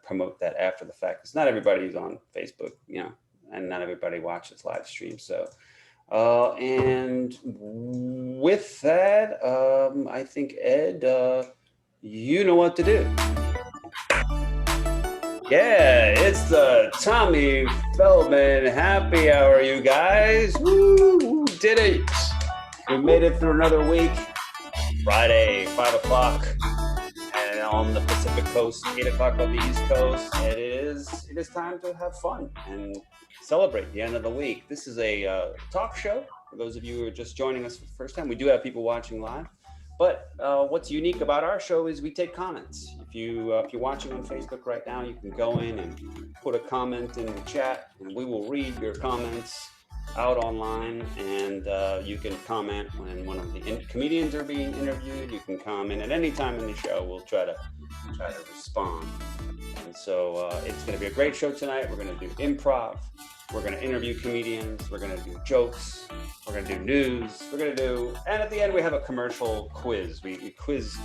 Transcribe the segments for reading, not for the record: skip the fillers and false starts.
promote that after the fact. Because not everybody's on Facebook, and not everybody watches live streams. So, and with that, I think, Ed, you know what to do. Yeah, it's the Tommy Feldman happy hour, you guys. Woo, did it. We made it through another week. Friday, 5 o'clock. And on the Pacific Coast, 8 o'clock on the East Coast. It is time to have fun and celebrate the end of the week. This is a talk show. For those of you who are just joining us for the first time, we do have people watching live. But what's unique about our show is we take comments. If you're watching on Facebook right now, you can go in and put a comment in the chat, and we will read your comments out online. And you can comment when one of the comedians are being interviewed. You can comment at any time in the show. We'll try to respond. And so it's going to be a great show tonight. We're going to do improv. We're going to interview comedians. We're going to do jokes. We're going to do news. And at the end, we have a commercial quiz. We quiz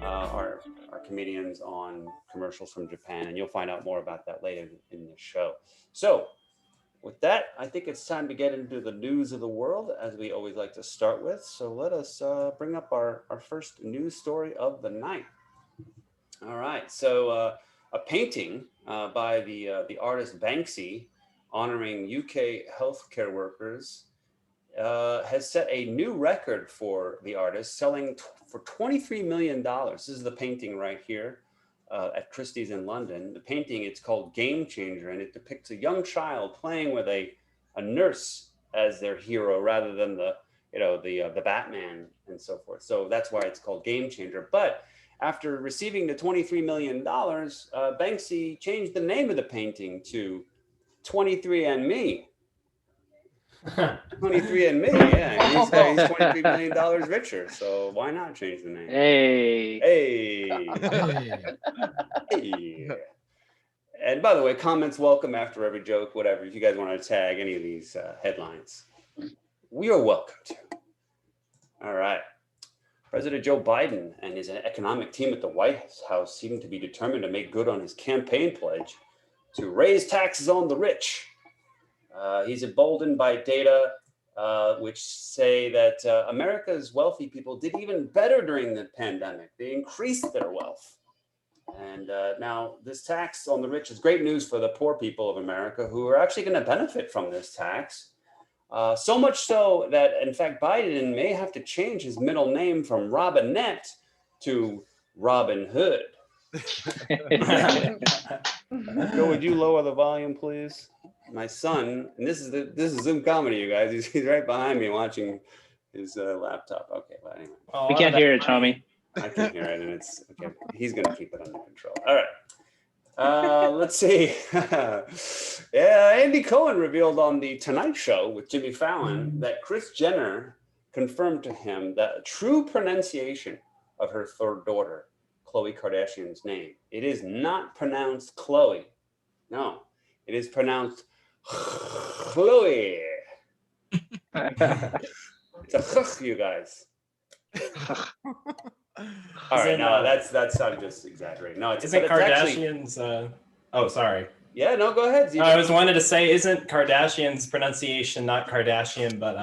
our comedians on commercials from Japan, and you'll find out more about that later in the show. So with that, I think it's time to get into the news of the world, as we always like to start with. So let us bring up our first news story of the night. All right. So a painting by the artist Banksy, honoring UK healthcare workers, has set a new record for the artist, selling for $23 million. This is the painting right here at Christie's in London. The painting, it's called Game Changer, and it depicts a young child playing with a nurse as their hero rather than the Batman and so forth. So that's why it's called Game Changer. But after receiving the $23 million, Banksy changed the name of the painting to 23andMe. 23andMe, yeah. He's $23 million richer, so why not change the name? Hey. And by the way, comments welcome after every joke, whatever. If you guys want to tag any of these headlines, we are welcome to. All right. President Joe Biden and his economic team at the White House seem to be determined to make good on his campaign pledge to raise taxes on the rich. He's emboldened by data which say that America's wealthy people did even better during the pandemic. They increased their wealth. And now this tax on the rich is great news for the poor people of America, who are actually going to benefit from this tax. So much so that, in fact, Biden may have to change his middle name from Robinette to Robin Hood. Joe, would you lower the volume, please? My son, and this is Zoom comedy, you guys. He's right behind me watching his laptop. Okay, but anyway. We can't hear it, Tommy. I can hear it, and it's okay. He's gonna keep it under control. All right. Let's see. Andy Cohen revealed on the Tonight Show with Jimmy Fallon that Kris Jenner confirmed to him that true pronunciation of her third daughter, Khloe Kardashian's name. It is not pronounced Chloe. No, it is pronounced Chloe. It's a you guys. All right, no, that's I'm just exaggerating. No, isn't Kardashian's? Oh, sorry. Yeah, no, go ahead. I was wanted to say, isn't Kardashian's pronunciation not Kardashian, but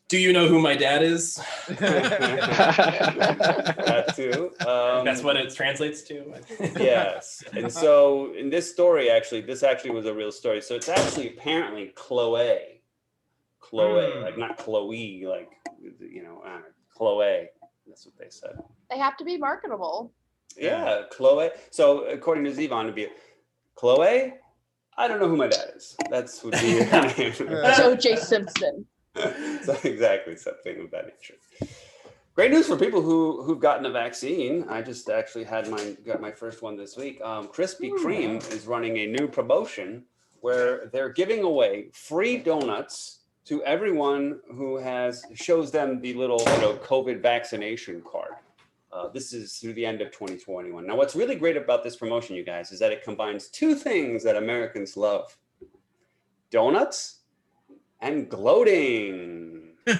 do you know who my dad is? That too. That's what it translates to. Yes, and so in this story, this actually was a real story. So it's actually apparently Chloe, like not Chloe, like Chloe. That's what they said. They have to be marketable. Yeah, Chloe. So according to Zivan, it'd be Chloe. I don't know who my dad is. That's would be her name. Joe J. Simpson. So exactly, something of that nature. Great news for people who've gotten a vaccine. I just actually got my first one this week. Krispy Kreme is running a new promotion where they're giving away free donuts to everyone who shows them the little COVID vaccination card. This is through the end of 2021. Now, what's really great about this promotion, you guys, is that it combines two things that Americans love: donuts and gloating. I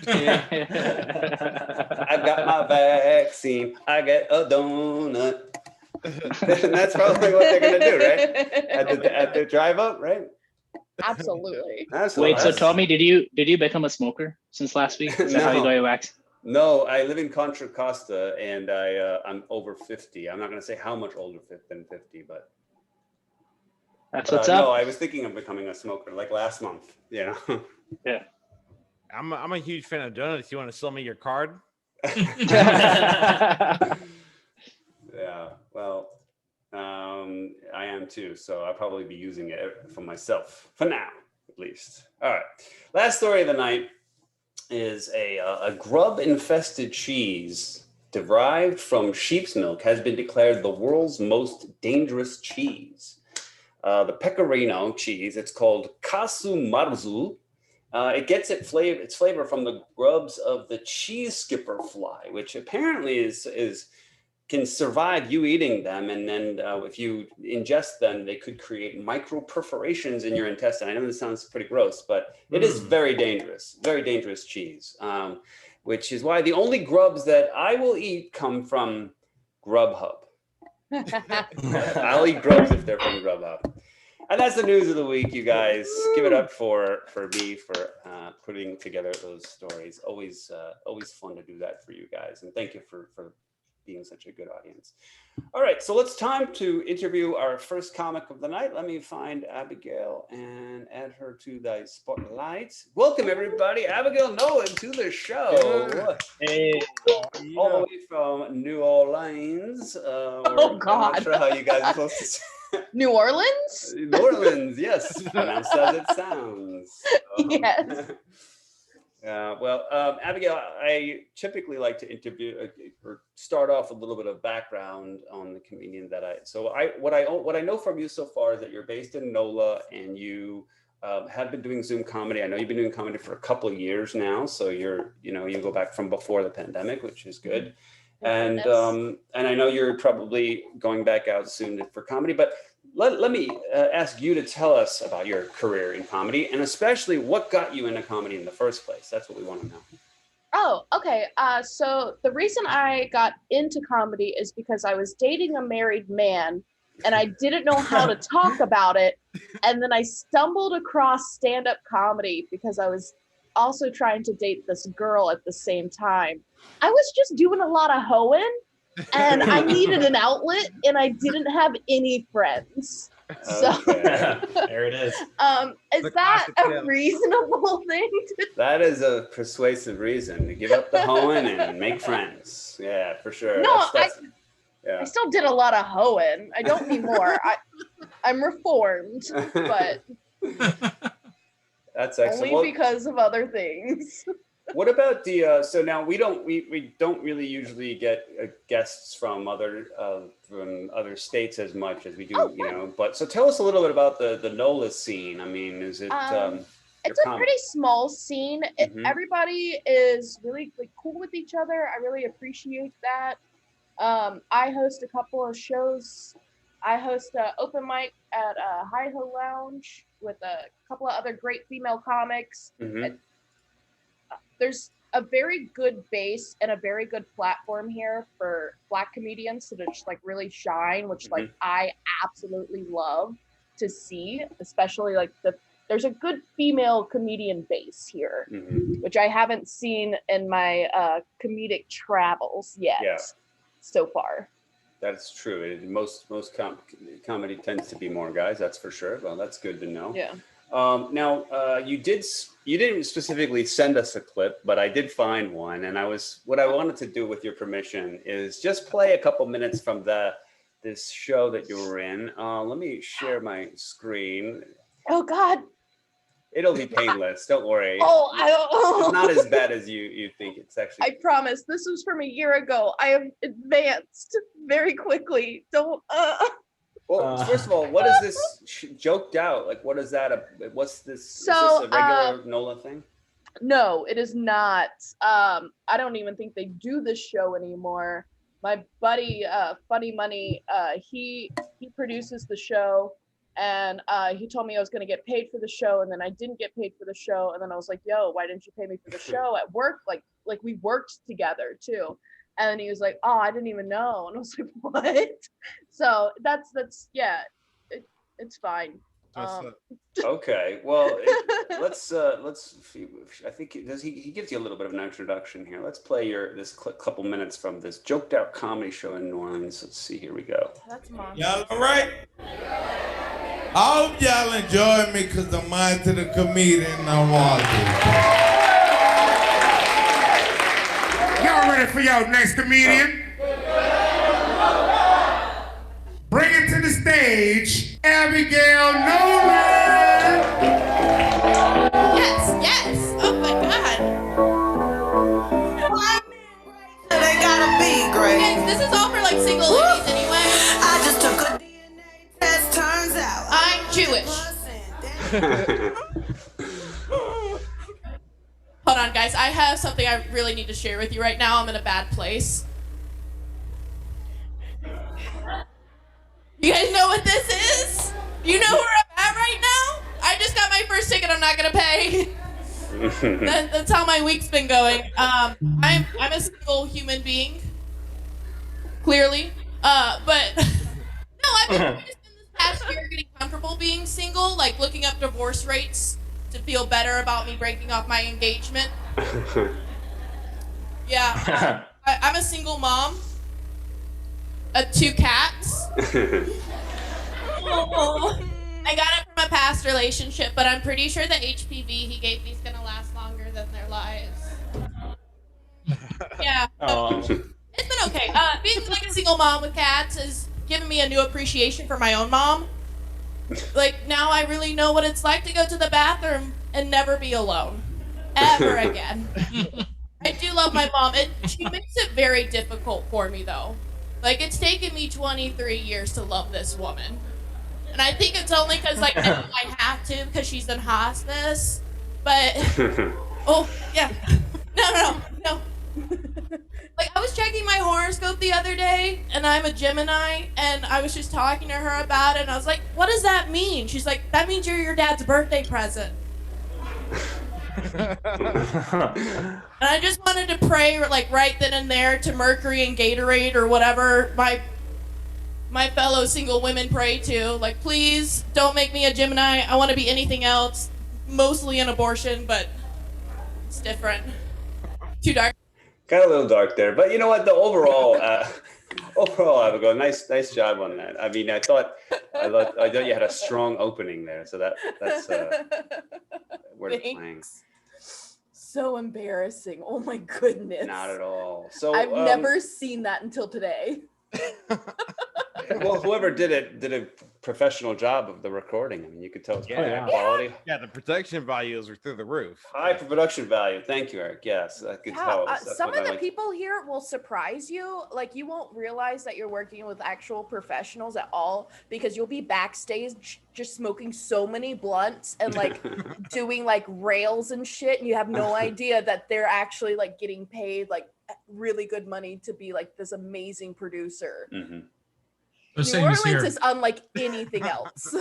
got my vaccine. I get a donut. That's probably what they're gonna do, right? At the drive up, right? Absolutely. Wait, so That's- Tommy, did you become a smoker since last week? Is that how you No. got your wax? No, I live in Contra Costa, and I'm over 50. I'm not gonna say how much older than 50, but That's what's no, up. I was thinking of becoming a smoker like last month. You know. Yeah. I'm a huge fan of donuts. You want to sell me your card? Yeah. Well, I am too. So I'll probably be using it for myself for now, at least. All right. Last story of the night is a grub-infested cheese derived from sheep's milk has been declared the world's most dangerous cheese. The pecorino cheese, it's called Casu Marzu. It gets its flavor from the grubs of the cheese skipper fly, which apparently can survive you eating them, and then if you ingest them, they could create micro perforations in your intestine. I know this sounds pretty gross, but it is very dangerous cheese, which is why the only grubs that I will eat come from Grubhub. I'll eat grubs if they're from Grubhub. And that's the news of the week, you guys. Give it up for me for putting together those stories. Always fun to do that for you guys, and thank you for being such a good audience. All right, so it's time to interview our first comic of the night. Let me find Abigail and add her to the spotlight. Welcome everybody, Abigail Nolan to the show. Hey. All the way from New Orleans. Oh, God. I'm not sure how you guys are supposed to say. New Orleans? New Orleans, yes, pronounced as it sounds. Yes. Well, Abigail, I typically like to interview or start off a little bit of background on the comedian that what I know from you so far is that you're based in NOLA and you have been doing Zoom comedy. I know you've been doing comedy for a couple of years now, so you go back from before the pandemic, which is good. And I know you're probably going back out soon for comedy, but let me ask you to tell us about your career in comedy, and especially what got you into comedy in the first place. That's what we want to know. Oh, okay. So the reason I got into comedy is because I was dating a married man and I didn't know how to talk about it. And then I stumbled across stand-up comedy because I was also trying to date this girl at the same time. I was just doing a lot of hoeing and I needed an outlet and I didn't have any friends. So There it is. Is that a reasonable thing to That is a persuasive reason to give up the hoeing and make friends. Yeah, for sure. No, yeah. I still did a lot of hoeing. I don't anymore. I'm reformed, but That's excellent. only because of other things. What about the so now we don't really usually get guests from other states as much as we do, but so tell us a little bit about the NOLA scene. I mean, is it it's a pretty small scene. Everybody is really cool with each other. I really appreciate that. I host a couple of shows. I host an open mic at Hi Ho Lounge with a couple of other great female comics. There's a very good base and a very good platform here for Black comedians to just really shine, which I absolutely love to see, especially there's a good female comedian base here, which I haven't seen in my comedic travels yet so far. That's true. Most comedy tends to be more guys. That's for sure. Well, that's good to know. Yeah. Now, you didn't specifically send us a clip, but I did find one, and what I wanted to do with your permission is just play a couple minutes from this show that you were in. Let me share my screen. Oh God. It'll be painless. Don't worry. It's not as bad as you think. It's actually. I promise. This was from a year ago. I have advanced very quickly. Don't. Well, first of all, what is this joked out? What is that? What's this? So, is this a regular NOLA thing? No, it is not. I don't even think they do this show anymore. My buddy, Funny Money, he produces the show, and he told me I was going to get paid for the show, and then I didn't get paid for the show, and then I was like, "Yo, why didn't you pay me for the show at work?" Like we worked together too. And he was like, oh, I didn't even know. And I was like, what? So that's it's fine. Okay, well, let's. I think he gives you a little bit of an introduction here. Let's play this couple minutes from this joked out comedy show in New Orleans. Let's see. Here we go. That's mom. Y'all all right? I hope y'all enjoy me because I'm on to the comedian I want to. Y'all ready for y'all next comedian? Bring it to the stage, Abigail Nolan! Yes! Oh my God! They gotta be great. Yes, this is all for like single ladies anyway. I just took a DNA test, turns out I'm Jewish. Hold on, guys. I have something I really need to share with you right now. I'm in a bad place. You guys know what this is? You know where I'm at right now? I just got my first ticket I'm not gonna pay. That's how my week's been going. I'm a single human being, clearly. But no, I've been trying to spend this past year getting comfortable being single, like looking up divorce rates to feel better about me breaking off my engagement. Yeah, I'm a single mom. 2 cats. Oh, I got it from a past relationship, but I'm pretty sure the HPV he gave me is gonna last longer than their lives. Yeah. It's been okay. Being like a single mom with cats has given me a new appreciation for my own mom. Like now I really know what it's like to go to the bathroom and never be alone. Ever again. I do love my mom. She makes it very difficult for me though. Like, it's taken me 23 years to love this woman. And I think it's only because, like, now I have to because she's in hospice. But, oh, yeah. No. Like, I was checking my horoscope the other day, and I'm a Gemini, and I was just talking to her about it, and I was like, what does that mean? She's like, that means you're your dad's birthday present. And I just wanted to pray, like, right then and there to Mercury and Gatorade or whatever my fellow single women pray to. Like, please don't make me a Gemini. I want to be anything else, mostly an abortion, but it's different. Too dark. Got a little dark there, but you know what? The overall, Abigail, nice job on that. I mean, I thought you had a strong opening there, so that's worth playing. So embarrassing. Oh my goodness. Not at all. So I've never seen that until today. Well, whoever did it did a professional job of the recording. I mean, you could tell it's pretty high quality. Yeah, the production values are through the roof. High production value. Thank you, Eric. Yes, I could tell. Some of the people here will surprise you. Like, you won't realize that you're working with actual professionals at all because you'll be backstage just smoking so many blunts and like doing like rails and shit, and you have no idea that they're actually like getting paid like really good money to be like this amazing producer. Mm-hmm. New Orleans is unlike anything else.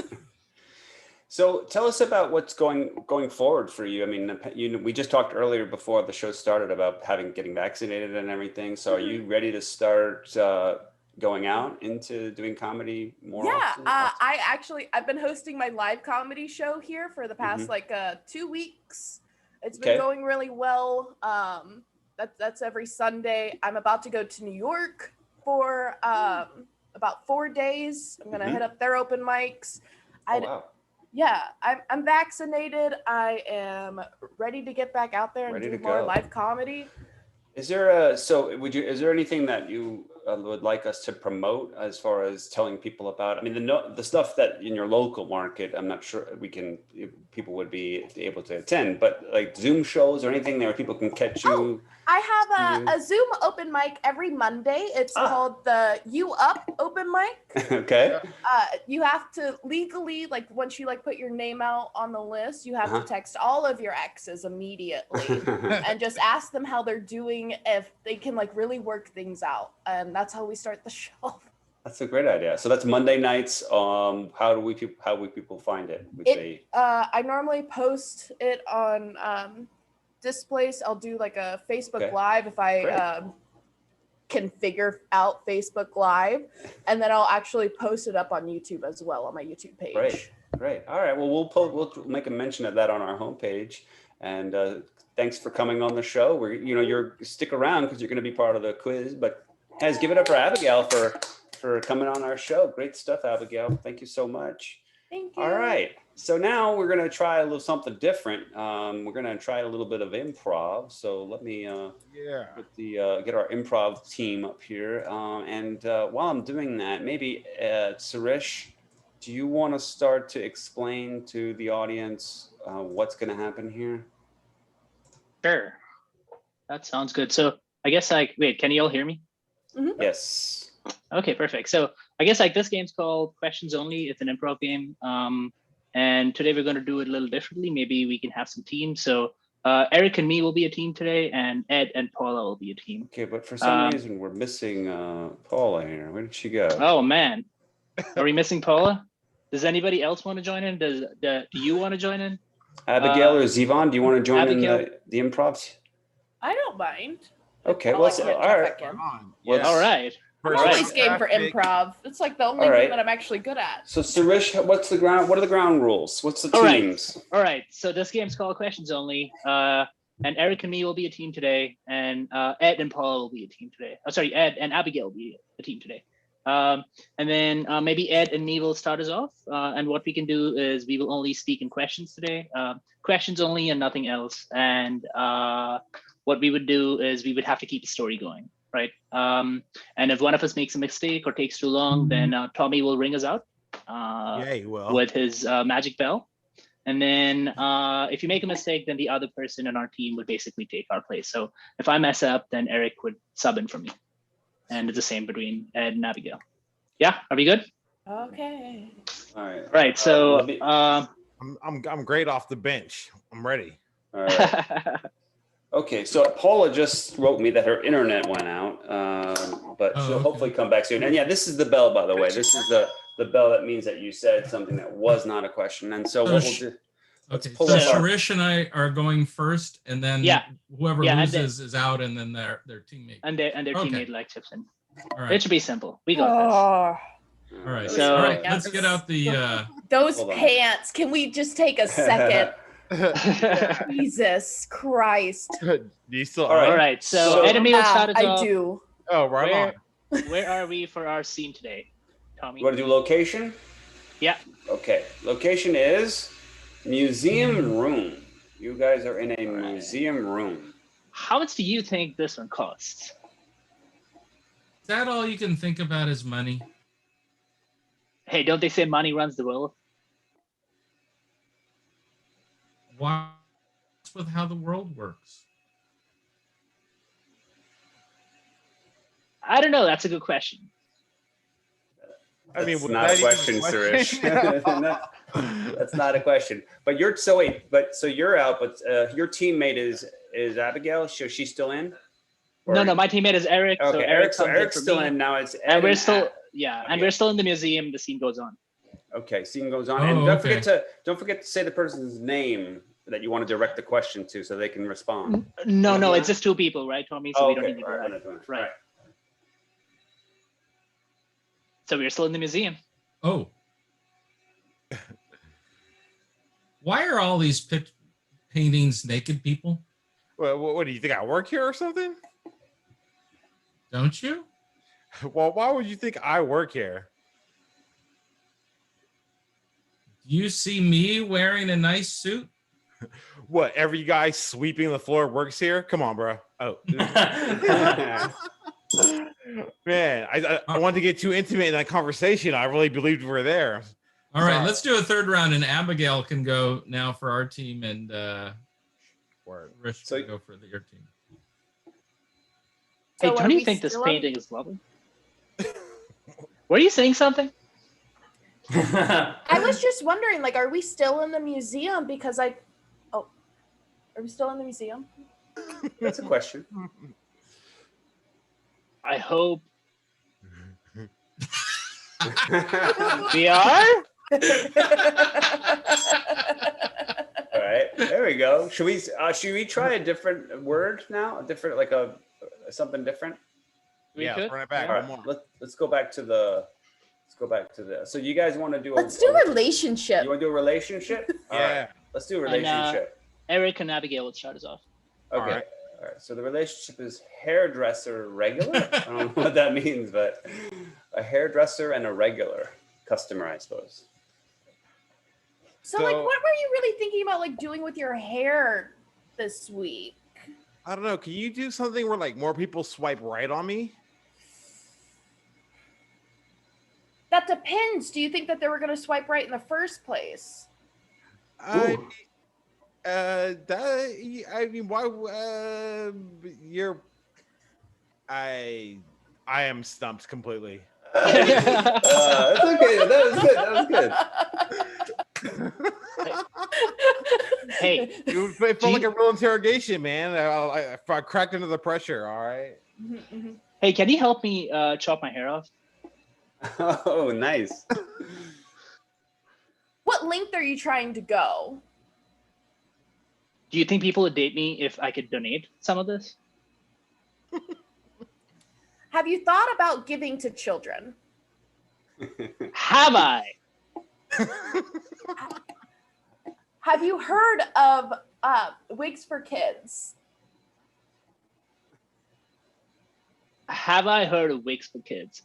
So tell us about what's going forward for you. I mean, we just talked earlier before the show started about getting vaccinated and everything. So are you ready to start going out into doing comedy more often? I've been hosting my live comedy show here for the past 2 weeks. It's been going really well. That's every Sunday. I'm about to go to New York for about 4 days. I'm gonna hit up their open mics. Yeah, I'm vaccinated. I am ready to get back out there and do more live comedy. Is there is there anything that you would like us to promote as far as telling people about? I mean, the stuff that in your local market, I'm not sure people would be able to attend, but like Zoom shows or anything there where people can catch you. I have a Zoom open mic every Monday. It's called the You Up open mic. Okay. You have to legally, like, once you like put your name out on the list, you have to text all of your exes immediately and just ask them how they're doing, if they can like really work things out. And that's how we start the show. That's a great idea. So that's Monday nights. How will people find it? I normally post it on. Displace. I'll do like a Facebook Live if I can figure out Facebook Live, and then I'll actually post it up on YouTube as well on my YouTube page. Great. All right. Well, we'll make a mention of that on our homepage. And thanks for coming on the show. You're stick around because you're going to be part of the quiz. But guys, give it up for Abigail for coming on our show. Great stuff, Abigail. Thank you so much. Thank you. All right. So now we're going to try a little something different. We're going to try a little bit of improv. So let me get our improv team up here. And while I'm doing that, maybe Sirish, do you want to start to explain to the audience what's going to happen here? Sure. That sounds good. So I guess wait, can you all hear me? Mm-hmm. Yes. Okay, perfect. So I guess this game's called Questions Only. It's an improv game. And today we're going to do it a little differently. Maybe we can have some teams. So Eric and me will be a team today, and Ed and Paula will be a team. Okay, but for some reason we're missing Paula here. Where did she go? Oh man, are we missing Paula? Does anybody else want to join in? Do you want to join in? Abigail or Zivan, do you want to join Abigail? in the improv? I don't mind. Okay, All all right. All right. I'm always game for improv. It's like the only thing that I'm actually good at. So Sirish, what are the ground rules? What's the teams? All right. So this game's called Questions Only. And Eric and me will be a team today, and Ed and Paula will be a team today. Oh, sorry, Ed and Abigail will be a team today. And then maybe Ed and me will start us off. And what we can do is we will only speak in questions today. Questions only and nothing else. And what we would do is we would have to keep the story going. Right. And if one of us makes a mistake or takes too long, then Tommy will ring us out with his magic bell. And then if you make a mistake, then the other person in our team would basically take our place. So if I mess up, then Eric would sub in for me. And it's the same between Ed and Abigail. Yeah, are we good? Okay. All right. Right. So I'm great off the bench. I'm ready. All right. Okay, so Paula just wrote me that her internet went out, but she'll hopefully come back soon. And yeah, this is the bell, by the way. This is the bell that means that you said something that was not a question. And so what we'll do. Okay, so Sirish and I are going first, and then whoever loses is out, and then their teammate. And their teammate chips in. All right. It should be simple. We got this. All right. So, all right, let's get out the those pants. Can we just take a second? Jesus Christ. Do you still all right. So enemy will start us off. I do. Oh, right on. Where are we for our scene today, Tommy? You want to do location? Yeah. Okay. Location is museum room. You guys are in a museum room. How much do you think this one costs? Is that all you can think about is money? Hey, don't they say money runs the world? What's with how the world works? I don't know. That's a good question. I mean, that's not a question, Sirish. That's not a question. But you're so you're out, but your teammate is Abigail. So she's still in? Or? No, my teammate is Eric. Okay, so Eric's still in now. It's Ed and we're still and we're still in the museum. The scene goes on. Okay, scene goes on, and don't forget to say the person's name that you want to direct the question to, so they can respond. No, it's just two people, right, Tommy? So we don't need to do that. Right. So we're still in the museum. Oh. Why are all these paintings naked people? Well, what do you think? I work here or something? Don't you? Well, why would you think I work here? Do you see me wearing a nice suit? What, every guy sweeping the floor works here? Come on, bro. Oh. Man, I wanted to get too intimate in that conversation. I really believed we were there. All right, let's do a third round, and Abigail can go now for our team, and Rich can go for your team. Hey, don't you think this painting is lovely? Were you saying something? I was just wondering, are we still in the museum? Because are we still in the museum? That's a question. I hope we are. All right, there we go. Should we try a different word now? A different, something different? Yeah, could? let's run it back. All One right, more. let's go back to the. Let's go back to this. So you guys want to do? Let's do relationship. You want to do a relationship? All right, Yeah. let's do a And, relationship. Eric and Abigail would start us off. Okay. All right. All right. So the relationship is hairdresser regular. I don't know what that means, but a hairdresser and a regular customer, I suppose. So, like, what were you really thinking about, like, doing with your hair this week? I don't know. Can you do something where like more people swipe right on me? That depends. Do you think that they were going to swipe right in the first place? I mean, why? I am stumped completely. That's okay. That was good. That was good. Hey, It felt like a real interrogation, man. I cracked under the pressure. All right. hey, can you help me chop my hair off? Oh, nice. What length are you trying to go? Do you think people would date me if I could donate some of this? Have you thought about giving to children? Have I? Have you heard of Wigs for Kids? Have I heard of Wigs for Kids?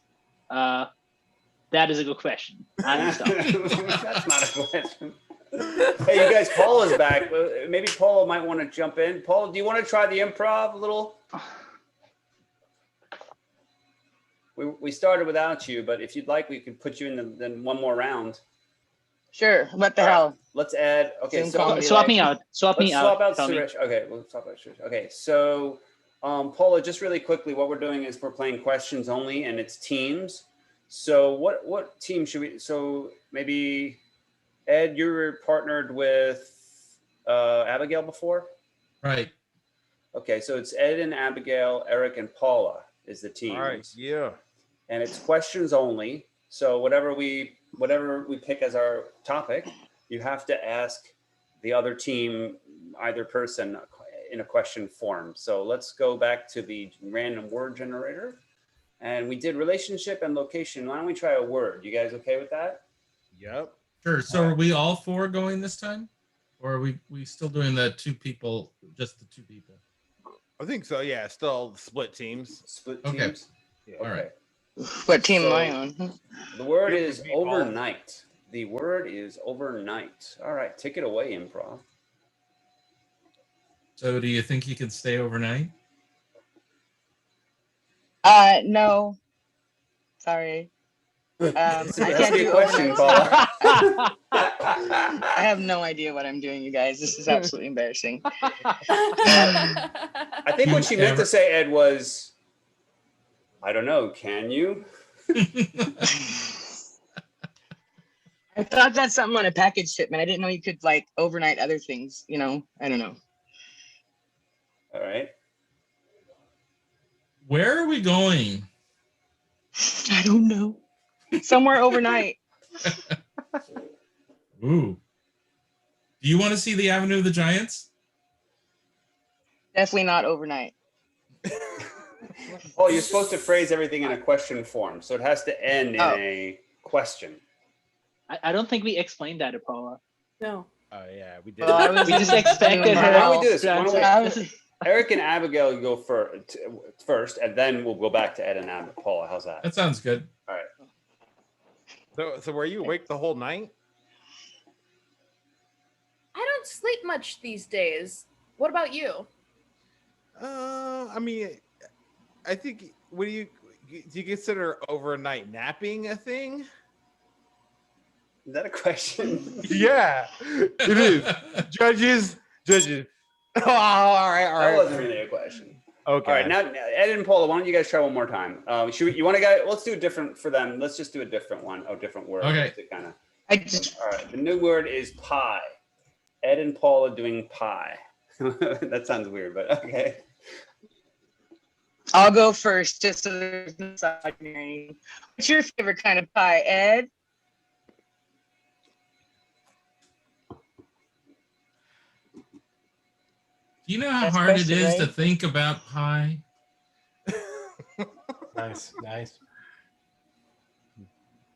That is a good question. I'm stumped. That's not a question. Hey, you guys, Paula's back. Maybe Paula might want to jump in. Paula, do you want to try the improv a little? We started without you, but if you'd like, we could put you in then one more round. Sure. What the All right, hell? let's add. Okay, Zoom so call me Swap me out. Swap me let's out. swap out Tell me. Sirish. Okay, we'll swap out Sirish. Okay, so Paula, just really quickly, what we're doing is we're playing questions only, and it's teams. So what team should we? So maybe Ed, you were partnered with Abigail before. Right. Okay, so it's Ed and Abigail, Eric and Paula is the team. All right. Yeah. And it's questions only. So whatever we pick as our topic, you have to ask the other team, either person, in a question form. So let's go back to the random word generator. And we did relationship and location. Why don't we try a word? You guys okay with that? Yep. Sure. So are we all four going this time? Or are we still doing the two people, just the two people? I think so. Yeah. Still split teams. Split Okay. teams? Yeah. Okay. All right. What team am So- I on? The word Yep, is we all- overnight. The word is overnight. All right, take it away, improv. So do you think you can stay overnight? No. Sorry. I That's can't a good do question, overnight. Paula. I have no idea what I'm doing, you guys. This is absolutely embarrassing. I think what she meant to say, Ed, was, I don't know, can you? I thought that's something on a package shipment. I didn't know you could like overnight other things, you know. I don't know. All right. Where are we going? I don't know. Somewhere overnight. Ooh. Do you want to see the Avenue of the Giants? Definitely not overnight. Oh, you're supposed to phrase everything in a question form, so it has to end in a question. I don't think we explained that to Paula. No. Oh yeah, we did. Well, I was We just expected Why her. don't we do this? to Why don't answer. we- Eric and Abigail, you go first, and then we'll go back to Ed and Paula. How's that? That sounds good. All right. So were you awake the whole night? I don't sleep much these days. What about you? I mean, I think. Do you consider overnight napping a thing? Is that a question? Yeah, it is. Judges. Oh, all right. That wasn't really a question. Okay. All right, now Ed and Paula, why don't you guys try one more time? You want to go? Let's do a different for them. Let's just do a different one, a different word. Okay. To kind of. I just All right. The new word is pie. Ed and Paula doing pie. That sounds weird, but okay. I'll go first just so there's no misogyny. What's your favorite kind of pie, Ed? Do you know how That's hard it question, is to right? think about pie? Nice.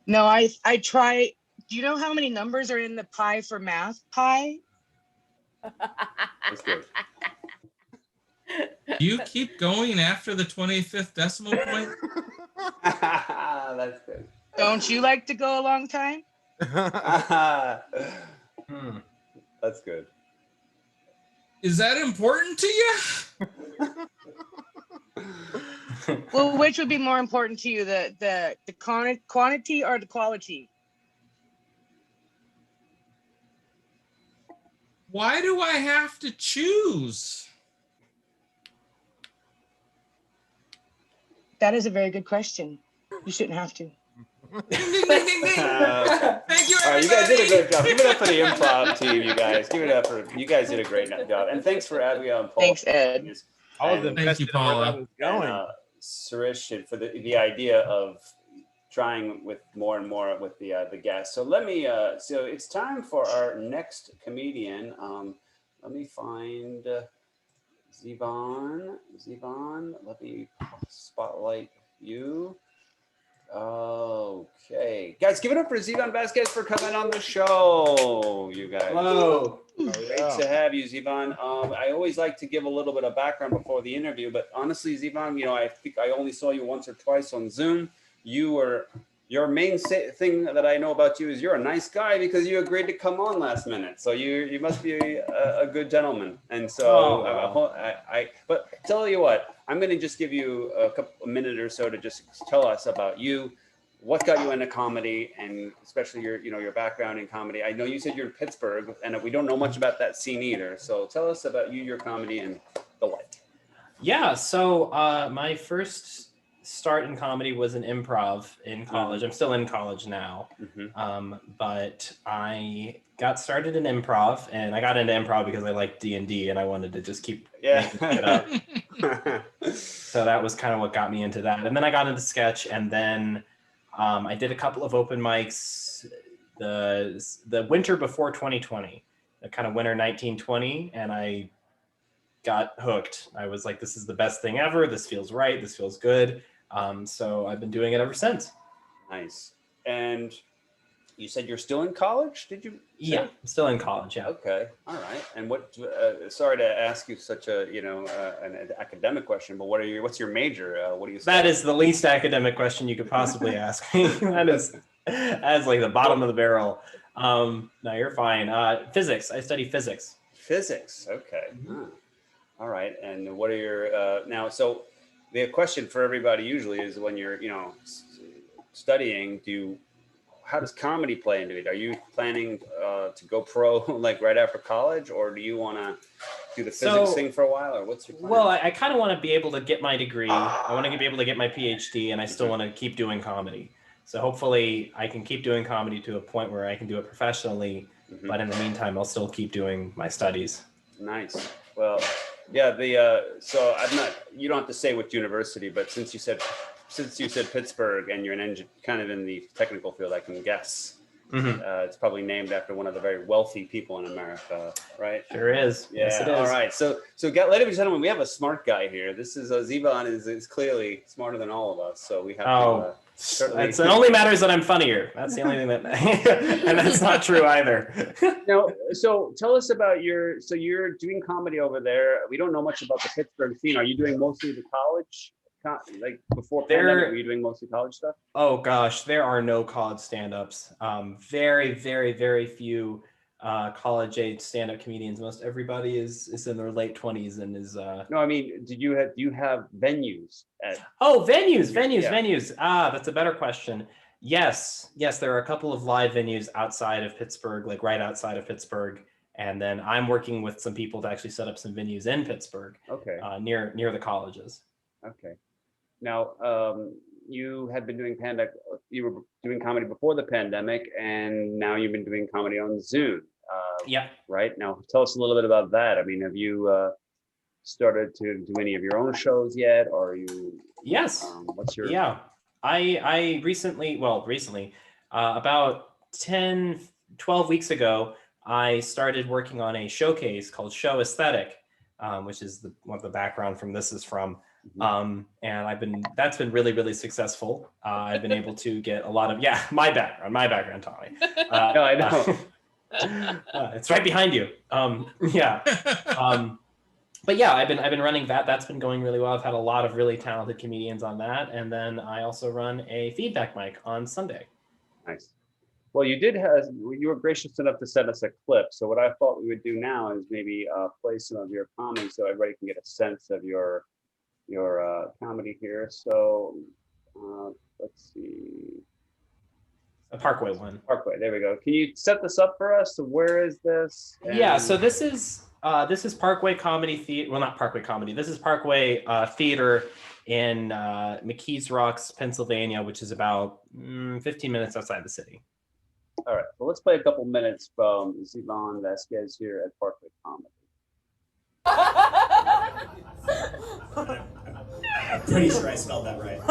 No, I try. Do you know how many numbers are in the pi for math? Pi? That's good. Do you keep going after the 25th decimal point? That's good. Don't you like to go a long time? That's good. Is that important to you? Well, which would be more important to you, the quantity or the quality? Why do I have to choose? That is a very good question. You shouldn't have to. Ding, ding, ding, ding, ding. Thank you, All right, everybody. you guys did a great job. Give it up for the improv team, you guys. Give it up for you guys did a great job. And thanks for Abigail and Paul. Thanks, Ed. All of them. Thank you, Paula. Where that was going. Sirish for the idea of trying with more and more with the guests. So let me so it's time for our next comedian. Let me find Zivan. Let me spotlight you. Okay, guys, give it up for Zivan Vasquez for coming on the show. You guys. Hello. Great to have you, Zivan. I always like to give a little bit of background before the interview, but honestly, Zivan, I think I only saw you once or twice on Zoom. Your main thing that I know about you is you're a nice guy because you agreed to come on last minute. So you must be a good gentleman. And so, but tell you what, I'm going to just give you a minute or so to just tell us about you. What got you into comedy, and especially your background in comedy? I know you said you're in Pittsburgh, and we don't know much about that scene either. So tell us about you, your comedy, and the like. Yeah. So my first start in comedy was in improv in college. I'm still in college now, but I got started in improv, and I got into improv because I liked D&D, and I wanted to just keep making shit up. So that was kind of what got me into that, and then I got into sketch, and then. I did a couple of open mics the winter before 2020, the kind of winter 1920, and I got hooked. I was like, this is the best thing ever. This feels right. This feels good. So I've been doing it ever since. Nice. And you said you're still in college? Did you say? Yeah, I'm still in college. Yeah. Okay. All right. And what? Sorry to ask you such a an academic question, but what's your major? What do you? That is the least academic question you could possibly ask me. That's like the bottom of the barrel. No, you're fine. Physics. I study physics. Physics. Okay. All right. And what are your now? So the question for everybody usually is when you're studying, how does comedy play into it? Are you planning to go pro like right after college, or do you want to do the physics thing for a while, or what's your plan? Well, I kind of want to be able to get my degree. I want to be able to get my PhD, and I still want to keep doing comedy. So hopefully I can keep doing comedy to a point where I can do it professionally. But in the meantime, I'll still keep doing my studies. Nice. Well, yeah, so you don't have to say which university, but since you said Pittsburgh and you're kind of in the technical field, I can guess. It's probably named after one of the very wealthy people in America, right? Sure is. Yeah. Yes, it is. All right. So ladies and gentlemen, we have a smart guy here. This is Zivan is clearly smarter than all of us. So we have to. It only matters that I'm funnier. That's the only thing that, and that's not true either. Now, so tell us about you're doing comedy over there. We don't know much about the Pittsburgh scene. Are you doing mostly the college? Like before pandemic, were you doing mostly college stuff? Oh gosh, there are no college stand-ups. Very, very, very few college age stand-up comedians. Most everybody is in their late 20s and is. No, I mean, do you have venues? Venues. That's a better question. Yes, there are a couple of live venues outside of Pittsburgh, like right outside of Pittsburgh. And then I'm working with some people to actually set up some venues in Pittsburgh. Okay. Near the colleges. Okay. Now, you had been doing you were doing comedy before the pandemic, and now you've been doing comedy on Zoom. Yeah. Right. Now, tell us a little bit about that. I mean, have you started to do any of your own shows yet, or are you? Yes. What's your? Yeah. I recently, about 12 weeks ago, I started working on a showcase called Show Aesthetic, which is what the background from this is from. And that's been really, really successful. I've been able to get a lot of, my background, Tommy. No, I know. It's right behind you. But yeah, I've been running that. That's been going really well. I've had a lot of really talented comedians on that. And then I also run a feedback mic on Sunday. Nice. Well, you were gracious enough to send us a clip. So what I thought we would do now is maybe play some of your comedy so everybody can get a sense of your comedy here. So let's see. A Parkway one. Parkway, there we go. Can you set this up for us? So where is this? Yeah, so this is Parkway Comedy Theater. Well, not Parkway Comedy. This is Parkway Theater in McKees Rocks, Pennsylvania, which is about 15 minutes outside the city. All right, well, let's play a couple minutes from Zivan Vasquez here at Parkway Comedy. I'm pretty sure I spelled that right.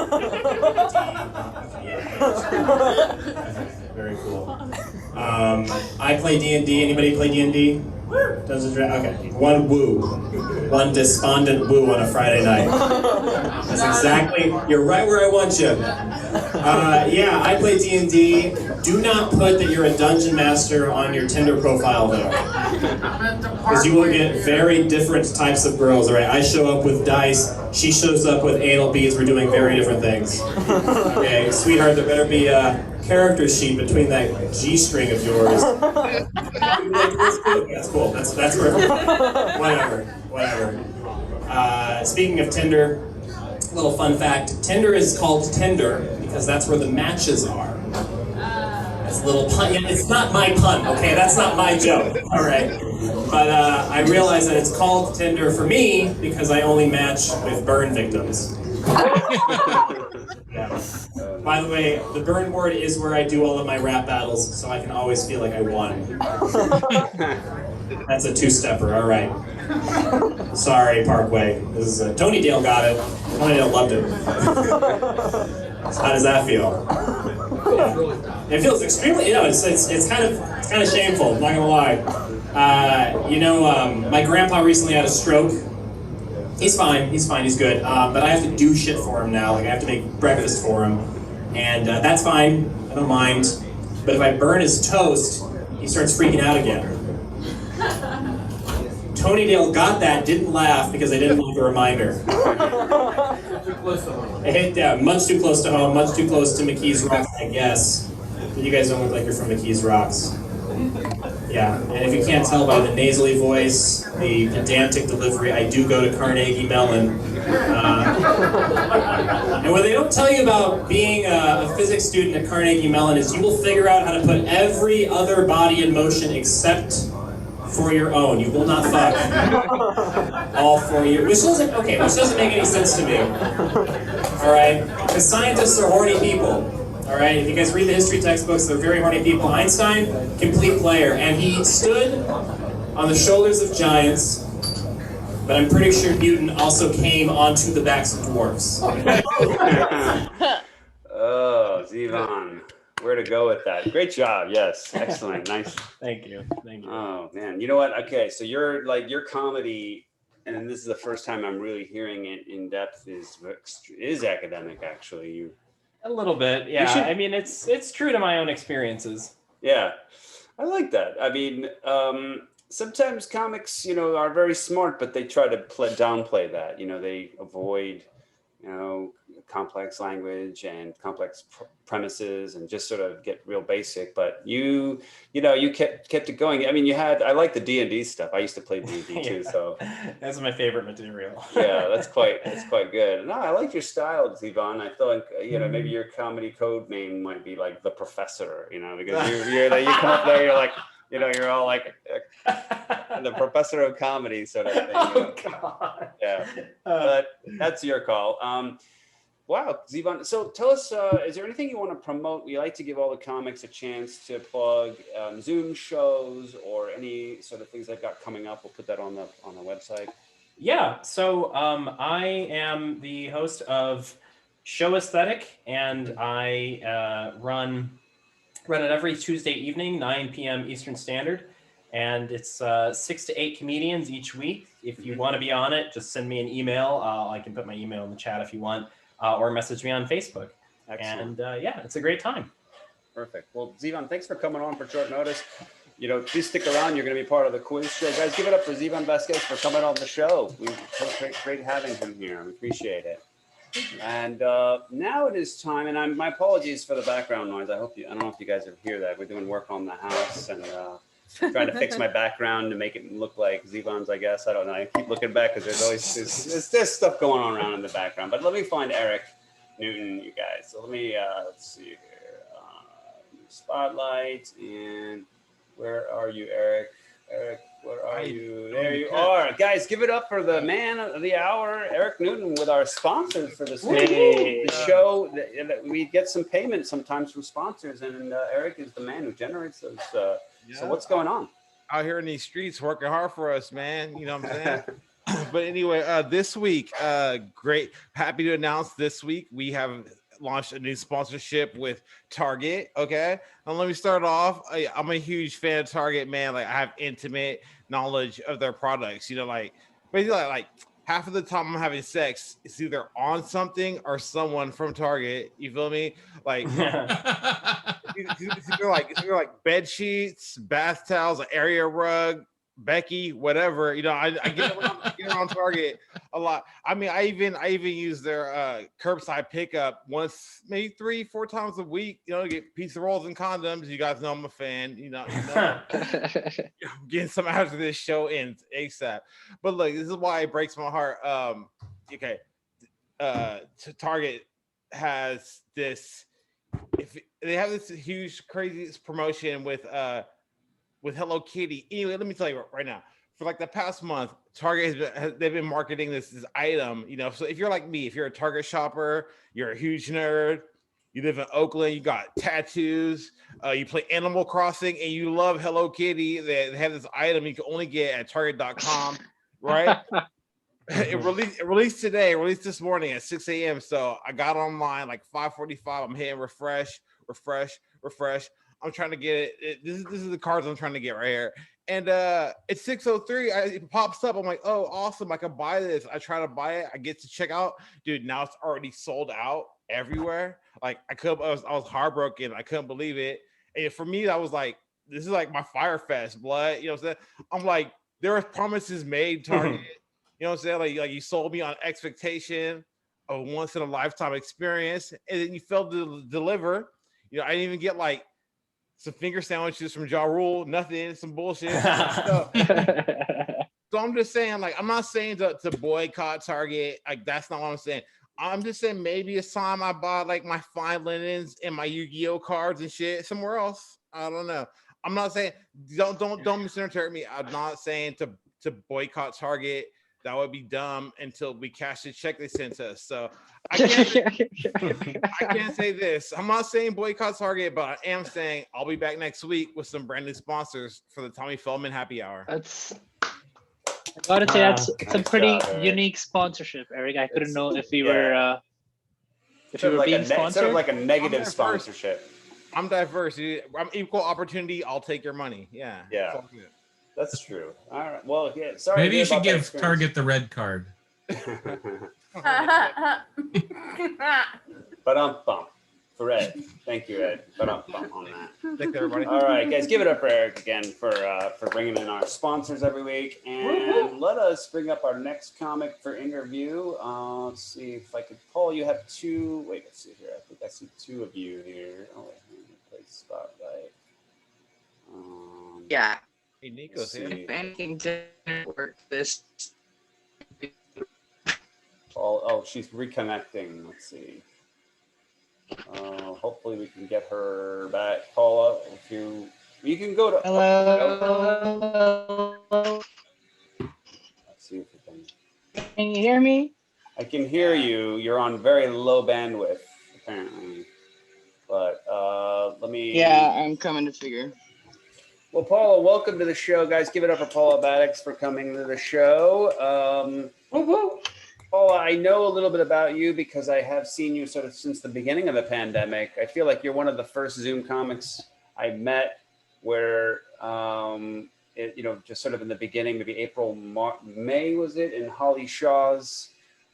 Very cool. I play D&D. Anybody play D&D? Dungeons & Dragons. Okay. One woo. One despondent woo on a Friday night. That's exactly. You're right where I want you. Yeah, I play D&D. Do not put that you're a dungeon master on your Tinder profile though, because you will get very different types of girls. All right, I show up with dice. She shows up with anal beads. We're doing very different things. Okay, sweetheart, there better be a character sheet between that G-string of yours. That's cool. That's perfect. Whatever. Speaking of Tinder, a little fun fact: Tinder is called Tinder because that's where the matches are. It's a little pun. Yeah, it's not my pun, okay? That's not my joke, all right? But I realize that it's called Tinder for me because I only match with burn victims. Yeah. By the way, the burn board is where I do all of my rap battles, so I can always feel like I won. That's a two-stepper, all right. Sorry, Parkway. This is Tony Dale got it. Tony Dale loved it. So how does that feel? Yeah. It feels extremely. It's kind of shameful. I'm not gonna lie. My grandpa recently had a stroke. He's fine. He's good. But I have to do shit for him now. Like I have to make breakfast for him, and that's fine. I don't mind. But if I burn his toast, he starts freaking out again. Tony Dale got that, didn't laugh because I didn't like the reminder. Too close to home. I hate that. Much too close to home, much too close to McKees Rocks, I guess. But you guys don't look like you're from McKees Rocks. Yeah, and if you can't tell by the nasally voice, the pedantic delivery, I do go to Carnegie Mellon. And what they don't tell you about being a physics student at Carnegie Mellon is you will figure out how to put every other body in motion except for your own. You will not fuck. All for you. Which doesn't make any sense to me. Alright? Because scientists are horny people. Alright? If you guys read the history textbooks, they're very horny people. Einstein, complete player. And he stood on the shoulders of giants, but I'm pretty sure Newton also came onto the backs of dwarfs. Oh, Zivan. Where to go with that? Great job. Yes. Excellent. Nice. Thank you. Oh, man. You know what? Okay. So your comedy, and this is the first time I'm really hearing it in depth, is academic, actually. A little bit. Yeah. I mean, it's true to my own experiences. Yeah. I like that. I mean, sometimes comics, are very smart, but they try to downplay that. They avoid, complex language and complex premises and just sort of get real basic. But you kept it going. I mean, I like the D&D stuff. I used to play D&D too, so that's my favorite material. Yeah, that's quite good. No, I like your style, Zivan. I feel like maybe your comedy code name might be like The Professor. Because you come up there, you're like. You're all like the professor of comedy sort of thing. Oh, God. Yeah, but that's your call. Wow, Zivan. So tell us, is there anything you want to promote? We like to give all the comics a chance to plug Zoom shows or any sort of things they've got coming up. We'll put that on the website. Yeah. So I am the host of Show Aesthetic, and I run it every Tuesday evening, 9 p.m. Eastern Standard. And it's 6 to 8 comedians each week. If you want to be on it, just send me an email. I can put my email in the chat if you want, or message me on Facebook. Excellent. And yeah, it's a great time. Perfect. Well, Zivan, thanks for coming on for short notice. Please stick around. You're going to be part of the quiz show. Guys, give it up for Zivan Vasquez for coming on the show. Great having him here. We appreciate it. And now it is time, and my apologies for the background noise. I don't know if you guys hear that. We're doing work on the house and trying to fix my background to make it look like Zivan's, I guess. I don't know. I keep looking back because there's always there's stuff going on around in the background. But let me find Eric Newton, you guys. So let me, let's see here. Spotlight, and where are you, Eric? Eric, where are you? There you are. Guys, give it up for the man of the hour, Eric Newton, with our sponsors for this the show. We get some payment sometimes from sponsors, and Eric is the man who generates those. So what's going on? Out here in these streets, working hard for us, man. You know what I'm saying? But anyway, this week, great. Happy to announce this week we have launched a new sponsorship with Target. Okay, and let me start off. I'm a huge fan of Target, man. Like, I have intimate knowledge of their products. Like basically, like half of the time I'm having sex, it's either on something or someone from Target. You feel me? Like, it's either like bed sheets, bath towels, an area rug, Becky, whatever. I get around Target a lot. I mean, I even use their curbside pickup once, maybe 3-4 times a week, to get pizza rolls and condoms. You guys know I'm a fan. Getting some after this show ends ASAP. But look, this is why it breaks my heart. Target has this. If they have this huge, crazy promotion with Hello Kitty. Anyway, let me tell you right now. For like the past month, Target they've been marketing this item. So if you're like me, if you're a Target shopper, you're a huge nerd. You live in Oakland, you got tattoos, you play Animal Crossing, and you love Hello Kitty. They have this item you can only get at Target.com, right? It released today. Released this morning at 6 a.m. So I got online like 5:45. I'm hitting refresh. I'm trying to get it. This is the cards I'm trying to get right here. And it's 6:03. It pops up. I'm like, oh, awesome. I can buy this. I try to buy it. I get to check out. Dude, now it's already sold out everywhere. Like, I was heartbroken. I couldn't believe it. And for me, I was like, this is like my Fire Fest blood. You know what I'm saying? I'm like, there are promises made, Target. You know what I'm saying? Like you sold me on expectation of once in a lifetime experience, and then you failed to deliver. I didn't even get like some finger sandwiches from Ja Rule, nothing, some bullshit. So I'm just saying, like, I'm not saying to boycott Target. Like, that's not what I'm saying. I'm just saying maybe it's time I buy like my fine linens and my Yu-Gi-Oh cards and shit somewhere else. I don't know. I'm not saying don't misinterpret me. I'm not saying to boycott Target. That would be dumb until we cash the check they sent us. So I can't say this. I'm not saying boycott Target, but I am saying I'll be back next week with some brand new sponsors for the Tommy Feldman happy hour. I gotta say that's a pretty unique sponsorship, Eric. I couldn't know if we were being sponsored. Sort of like a negative sponsorship. I'm diverse. I'm equal opportunity. I'll take your money. Yeah. Yeah. That's true. All right. Well, yeah. Sorry. Maybe you should give Target the red card. Ba-dum-bum. For Ed. Thank you, Ed. Ba-dum-bum on that. Thanks, everybody. All right, guys. Give it up for Eric again for bringing in our sponsors every week. And let us bring up our next comic for interview. Let's see if I could. Paul, you have two. Wait, let's see here. I think I see two of you here. Oh, wait. Play spotlight. Yeah. Hey, Niko's here. If anything didn't work, this. Oh, she's reconnecting. Let's see. Hopefully we can get her back. Paula, if you can go to. Hello. Let's see if we can. Can you hear me? I can hear you. You're on very low bandwidth, apparently. But let me. Yeah, I'm coming to figure. Well, Paula, welcome to the show, guys. Give it up for Paula Mattocks for coming to the show. Paula, I know a little bit about you because I have seen you sort of since the beginning of the pandemic. I feel like you're one of the first Zoom comics I met where just sort of in the beginning, maybe April, May was it, in Holly Shaw's.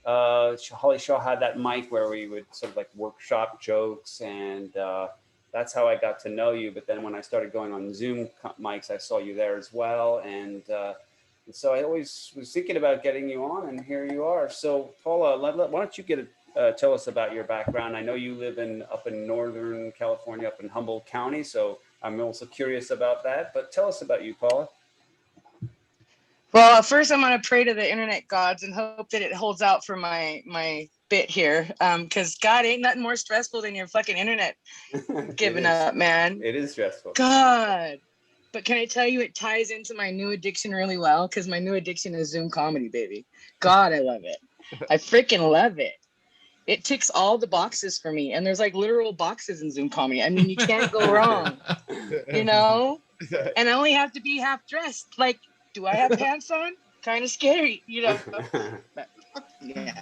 Holly Shaw had that mic where we would sort of like workshop jokes, and that's how I got to know you. But then when I started going on Zoom mics, I saw you there as well, and so I always was thinking about getting you on, and here you are. So Paula, why don't you tell us about your background? I know you live up in Northern California, up in Humboldt County, so I'm also curious about that. But tell us about you, Paula. Well, first I'm gonna pray to the internet gods and hope that it holds out for my bit here. Because God, ain't nothing more stressful than your fucking internet giving up, man. It is stressful. God. But can I tell you, it ties into my new addiction really well, because my new addiction is Zoom comedy, baby. God, I love it. I freaking love it. It ticks all the boxes for me. And there's like literal boxes in Zoom comedy. I mean, you can't go wrong, you know? And I only have to be half dressed. Like, do I have pants on? Kind of scary, you know? But, yeah.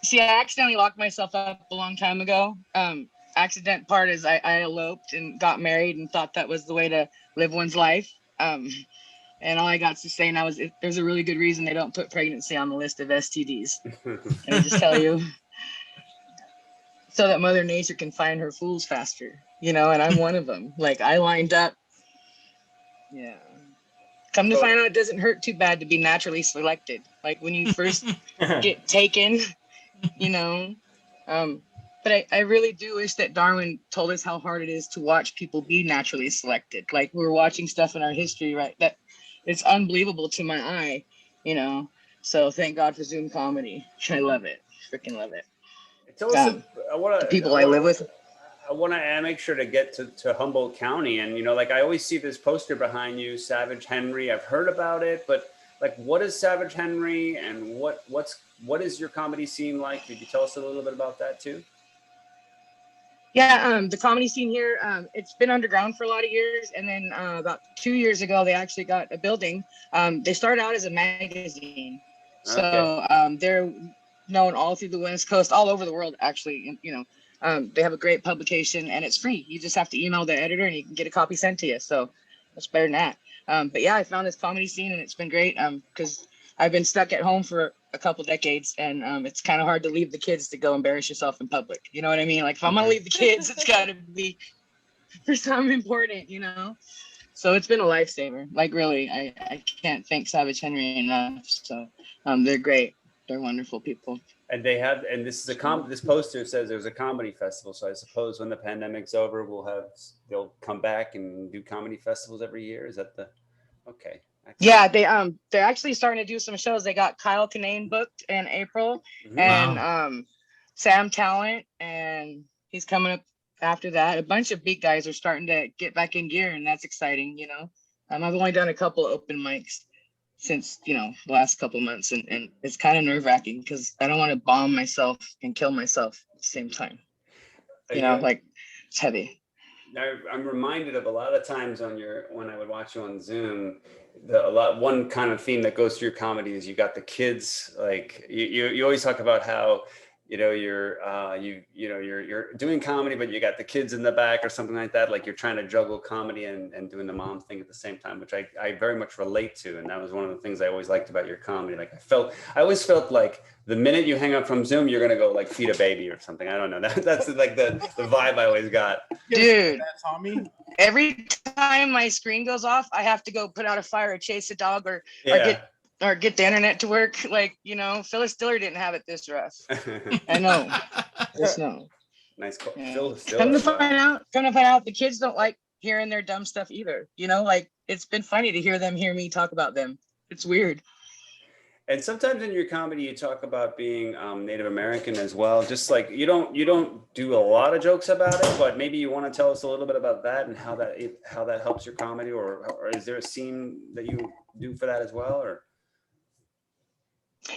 See, I accidentally locked myself up a long time ago. Accident part is I eloped and got married and thought that was the way to live one's life. And all I got to say now is there's a really good reason they don't put pregnancy on the list of STDs. Can I just tell you? So that Mother Nature can find her fools faster, you know, and I'm one of them. Like, I lined up. Yeah. Come to find out, it doesn't hurt too bad to be naturally selected. Like when you first get taken, you know. But I really do wish that Darwin told us how hard it is to watch people be naturally selected. Like we're watching stuff in our history, right? That it's unbelievable to my eye, you know. So thank God for Zoom comedy. I love it. Freaking love it. The people I live with. I want to make sure to get to Humboldt County, and like I always see this poster behind you, Savage Henry. I've heard about it, but like, what is Savage Henry, and what is your comedy scene like? Could you tell us a little bit about that too? Yeah, the comedy scene here, it's been underground for a lot of years, and then about 2 years ago, they actually got a building. They started out as a magazine, so they're known all through the West Coast, all over the world, actually. You know. They have a great publication, and it's free. You just have to email the editor and you can get a copy sent to you. So that's better than that. But yeah, I found this comedy scene and it's been great because I've been stuck at home for a couple decades, and it's kind of hard to leave the kids to go embarrass yourself in public. You know what I mean? Like if I'm going to leave the kids, it's got to be for something important, you know? So it's been a lifesaver. Like really, I can't thank Savage Henry enough. So they're great. They're wonderful people. And this is this poster says there's a comedy festival. So I suppose when the pandemic's over, they'll come back and do comedy festivals every year. Is that okay? Excellent. Yeah, they're actually starting to do some shows. They got Kyle Kinane booked in April, and Sam Talent, and he's coming up after that. A bunch of big guys are starting to get back in gear, and that's exciting, you know. I've only done a couple of open mics since, you know, the last couple of months, and it's kind of nerve-wracking because I don't want to bomb myself and kill myself at the same time. You know, like it's heavy. I'm reminded of a lot of times when I would watch you on Zoom, one kind of theme that goes through your comedy is you got the kids. Like you always talk about how you're doing comedy, but you got the kids in the back or something like that. Like you're trying to juggle comedy and doing the mom thing at the same time, which I very much relate to. And that was one of the things I always liked about your comedy. Like I always felt like the minute you hang up from Zoom, you're going to go like feed a baby or something. I don't know. That's like the vibe I always got. Dude, every time my screen goes off, I have to go put out a fire or chase a dog or get the internet to work. Like, you know, Phyllis Diller didn't have it this rough. I know. Just know. Nice. Yeah. Phyllis Diller. Come to find out, the kids don't like hearing their dumb stuff either. You know, like it's been funny to hear me talk about them. It's weird. And sometimes in your comedy, you talk about being Native American as well. Just like you don't do a lot of jokes about it, but maybe you want to tell us a little bit about that and how that helps your comedy, or is there a scene that you do for that as well, or?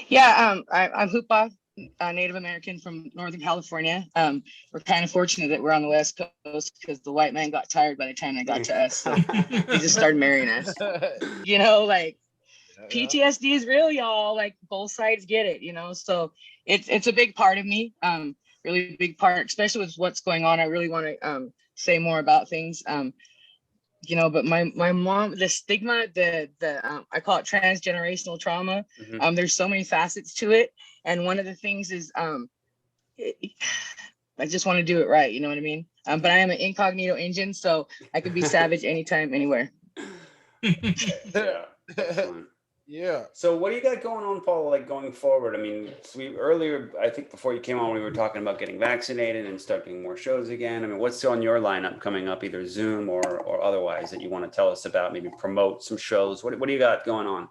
Yeah, I'm Hoopa, Native American from Northern California. We're kind of fortunate that we're on the West Coast because the white man got tired by the time they got to us. So he just started marrying us. You know, like PTSD is real, y'all. Like both sides get it, you know. So it's a big part of me, really big part, especially with what's going on. I really want to say more about things. you know, but my mom, the stigma, I call it transgenerational trauma. There's so many facets to it, and one of the things is I just want to do it right. You know what I mean? But I am an incognito engine, so I could be savage anytime, anywhere. Yeah. Excellent. Yeah. So what do you got going on, Paul, like going forward? I mean, earlier, I think before you came on, we were talking about getting vaccinated and starting more shows again. I mean, what's on your lineup coming up, either Zoom or otherwise, that you want to tell us about, maybe promote some shows? What do you got going on?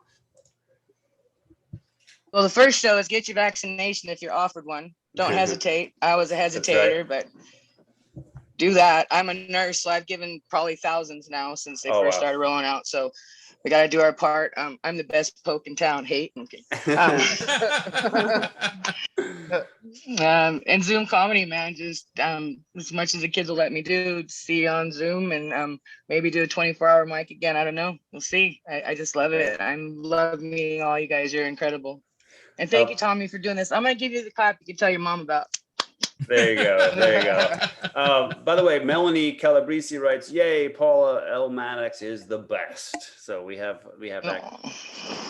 Well, the first show is get your vaccination if you're offered one. Don't hesitate. I was a hesitator, but do that. I'm a nurse, so I've given probably thousands now since they first started rolling out. So we got to do our part. I'm the best poke in town. Hate. Okay. And Zoom comedy, man, just as much as the kids will let me do, see you on Zoom and maybe do a 24-hour mic again. I don't know. We'll see. I just love it. I love meeting all you guys. You're incredible. And thank you, Tommy, for doing this. I'm going to give you the clap you can tell your mom about. There you go. There you go. By the way, Melanie Calabrese writes, "Yay, Paula L Mattocks is the best." So we have that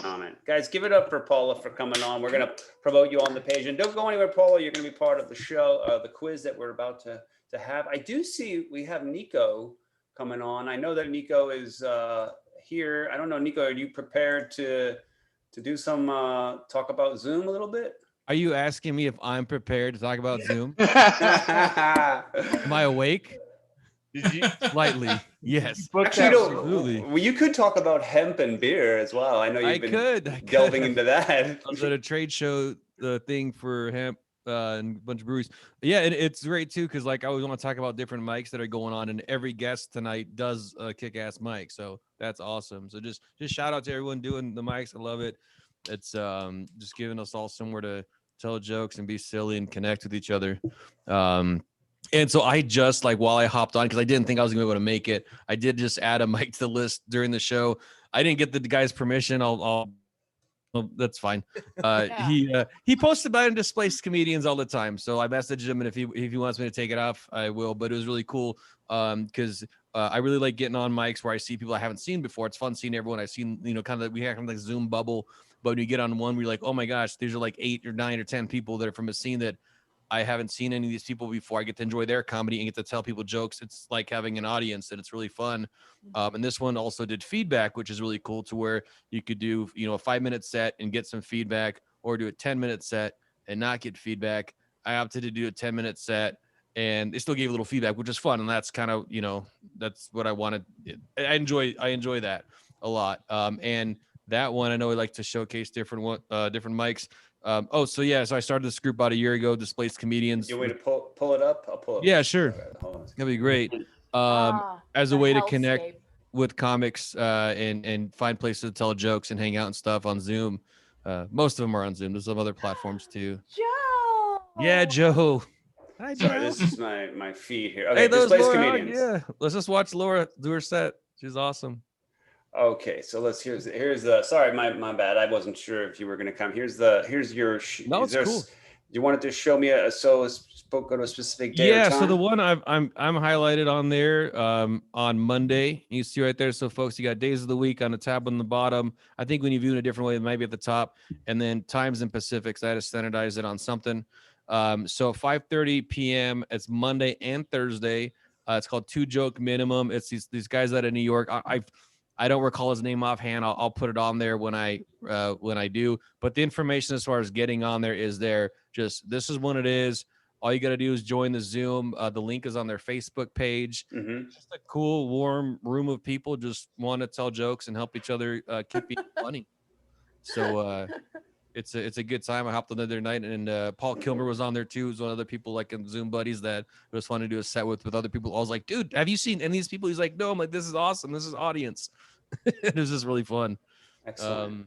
comment. Guys, give it up for Paula for coming on. We're gonna promote you on the page, and don't go anywhere, Paula. You're gonna be part of the show, the quiz that we're about to have. I do see we have Niko coming on. I know that Niko is here. I don't know, Niko, are you prepared to do some talk about Zoom a little bit? Are you asking me if I'm prepared to talk about Zoom? Am I awake? Did you? Slightly, yes. Absolutely. Well, you could talk about hemp and beer as well. I know you've been delving into that. I was at a trade show, the thing for hemp and a bunch of breweries. Yeah, and it's great too, because like I always want to talk about different mics that are going on, and every guest tonight does a kick-ass mic, so that's awesome. So just shout out to everyone doing the mics. I love it. It's just giving us all somewhere to tell jokes and be silly and connect with each other. And so I just, like, while I hopped on, because I didn't think I was gonna be able to make it, I did just add a mic to the list during the show. I didn't get the guy's permission. Well, that's fine. He posted about it in Displaced Comedians all the time, so I messaged him, and if he wants me to take it off, I will. But it was really cool because I really like getting on mics where I see people I haven't seen before. It's fun seeing everyone I've seen. You know, we have kind of like Zoom bubble, but when you get on one, we're like, oh my gosh, these are like 8 or 9 or 10 people that are from a scene that I haven't seen any of these people before. I get to enjoy their comedy and get to tell people jokes. It's like having an audience, and it's really fun. And this one also did feedback, which is really cool, to where you could do, you know, a 5-minute set and get some feedback, or do a 10-minute set and not get feedback. I opted to do a 10-minute set, and they still gave a little feedback, which is fun. And that's kind of, you know, that's what I wanted. I enjoy that a lot. And that one, I know I like to showcase different mics. So I started this group about a year ago, Displaced Comedians. You want me to pull it up? I'll pull it up. Yeah, sure. That'd be great. As a way to connect with comics and find places to tell jokes and hang out and stuff on Zoom. Most of them are on Zoom. There's some other platforms too. Joe. Yeah, Joe. Hi, Joe. Sorry, this is my feed here. Okay, Displaced Comedians. Yeah, let's just watch Laura do her set. She's awesome. Okay, so here's the sorry, my bad. I wasn't sure if you were gonna come. Here's your no, it's cool. You wanted to show me go to a specific day or time? So the one I'm highlighted on there on Monday. You see right there. So folks, you got days of the week on the tab on the bottom. I think when you view it a different way, it might be at the top, and then times and Pacifics. I had to standardize it on something. So 5:30 p.m. It's Monday and Thursday. It's called 2 Joke Minimum. It's these guys out of New York. I don't recall his name offhand. I'll put it on there when I do. But the information as far as getting on there is there. Just this is when it is. All you got to do is join the Zoom. The link is on their Facebook page. Mm-hmm. Just a cool, warm room of people just want to tell jokes and help each other keep being funny. So it's a good time. I hopped on the other night, and Paul Kilmer was on there too. He was one of the people like in Zoom buddies that it was fun to do a set with other people. I was like, dude, have you seen any of these people? He's like, no. I'm like, this is awesome. This is audience. It was just really fun. Excellent.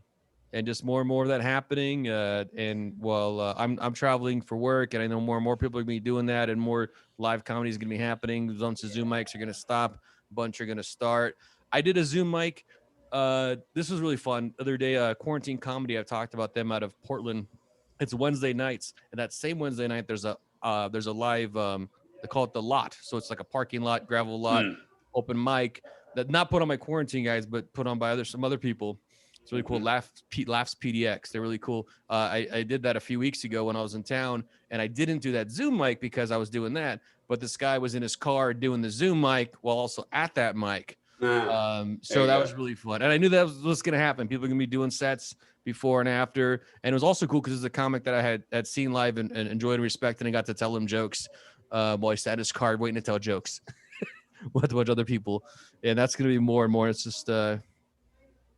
And just more and more of that happening. And while I'm traveling for work, and I know more and more people are going to be doing that, and more live comedy is going to be happening. A bunch of Zoom mics are going to stop. A bunch are going to start. I did a Zoom mic. This was really fun. The other day, Quarantine Comedy, I've talked about them out of Portland. It's Wednesday nights, and that same Wednesday night, there's a live. They call it The Lot, so it's like a parking lot, gravel lot, open mic that not put on by quarantine guys, but put on by some other people. It's really cool. Laughs PDX. They're really cool. I did that a few weeks ago when I was in town, and I didn't do that Zoom mic because I was doing that. But this guy was in his car doing the Zoom mic while also at that mic. So that was really fun. And I knew that was going to happen. People are going to be doing sets before and after. And it was also cool because it's a comic that I had seen live and enjoyed and respected, and I got to tell him jokes while he sat in his car waiting to tell jokes with a bunch of other people. And that's going to be more and more. It's just, I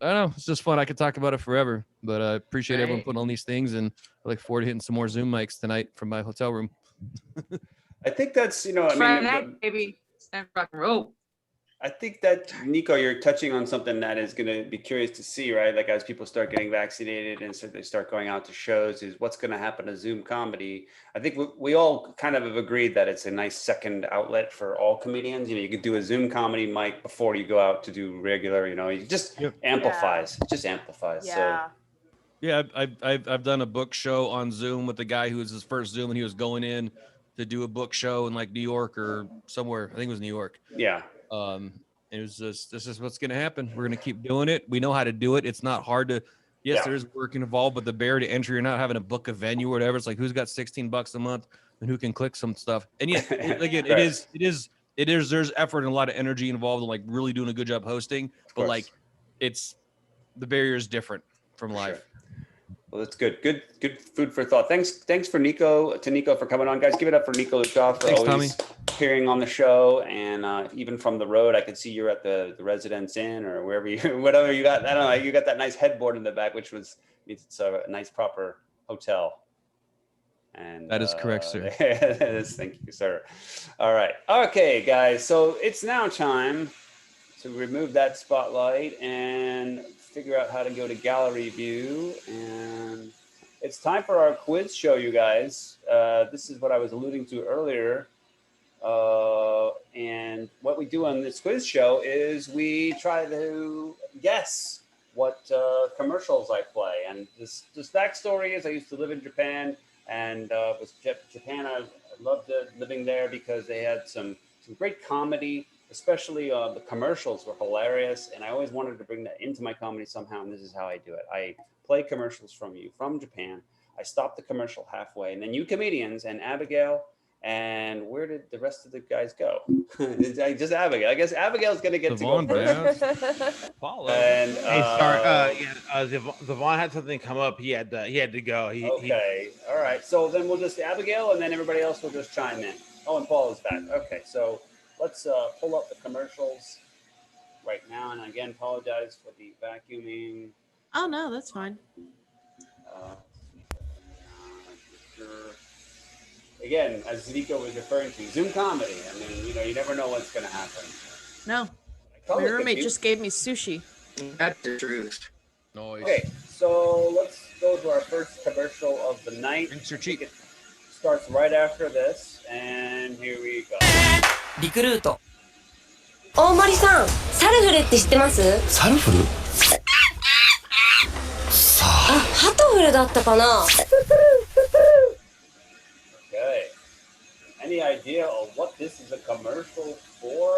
don't know. It's just fun. I could talk about it forever, but I appreciate everyone putting on these things, and I look forward to hitting some more Zoom mics tonight from my hotel room. I think that's, Friday night, baby. It's time for rock and roll. I think that, Niko, you're touching on something that is going to be curious to see, right? Like as people start getting vaccinated and so they start going out to shows, is what's going to happen to Zoom comedy. I think we all kind of have agreed that it's a nice second outlet for all comedians. You could do a Zoom comedy mic before you go out to do regular, it just amplifies. It just amplifies. Yeah. So. Yeah, I've done a book show on Zoom with the guy who was his first Zoom, and he was going in to do a book show in like New York or somewhere. I think it was New York. Yeah. It was just, this is what's going to happen. We're going to keep doing it. We know how to do it. It's not hard to, there is work involved, but the barrier to entry, you're not having to book a venue or whatever. It's like, who's got $16 a month and who can click some stuff. And yeah, again, there's effort and a lot of energy involved in like really doing a good job hosting, but like the barrier is different from live. Sure. Well, that's good. Good food for thought. Thanks for Niko for coming on, guys. Give it up for Niko Lukoff for always appearing on the show, and even from the road, I could see you're at the Residence Inn or whatever you got. I don't know. You got that nice headboard in the back, which means it's a nice proper hotel. And that is correct, sir. Thank you, sir. All right. Okay, guys. So it's now time to remove that spotlight and figure out how to go to gallery view, and it's time for our quiz show, you guys. This is what I was alluding to earlier, and what we do on this quiz show is we try to guess what commercials I play. And this backstory is I used to live in Japan, and Japan. I loved living there because they had some great comedy. Especially the commercials were hilarious, and I always wanted to bring that into my comedy somehow, and this is how I do it. I play commercials from Japan. I stop the commercial halfway, and then you comedians and Abigail, and where did the rest of the guys go? Just Abigail. I guess Abigail's going to get Zivan, to go first. Paula. And, Zivan had something come up. He had to go. All right. So then we'll just Abigail, and then everybody else will just chime in. Oh, and Paula's back. Okay, so let's pull up the commercials right now. And again, apologize for the vacuuming. Oh, no, that's fine. Again, as Niko was referring to, Zoom comedy. I mean, you never know what's going to happen. No. My roommate just gave me sushi. That's the truth. Nice. Okay, so let's go to our first commercial of the night. Drinks are cheap. It starts right after this, and here we go. リクルート。大森さん、サルフルって知ってます？サルフル？さあ。あ、ハトフルだったかな？ Okay. Any idea of what this is a commercial for?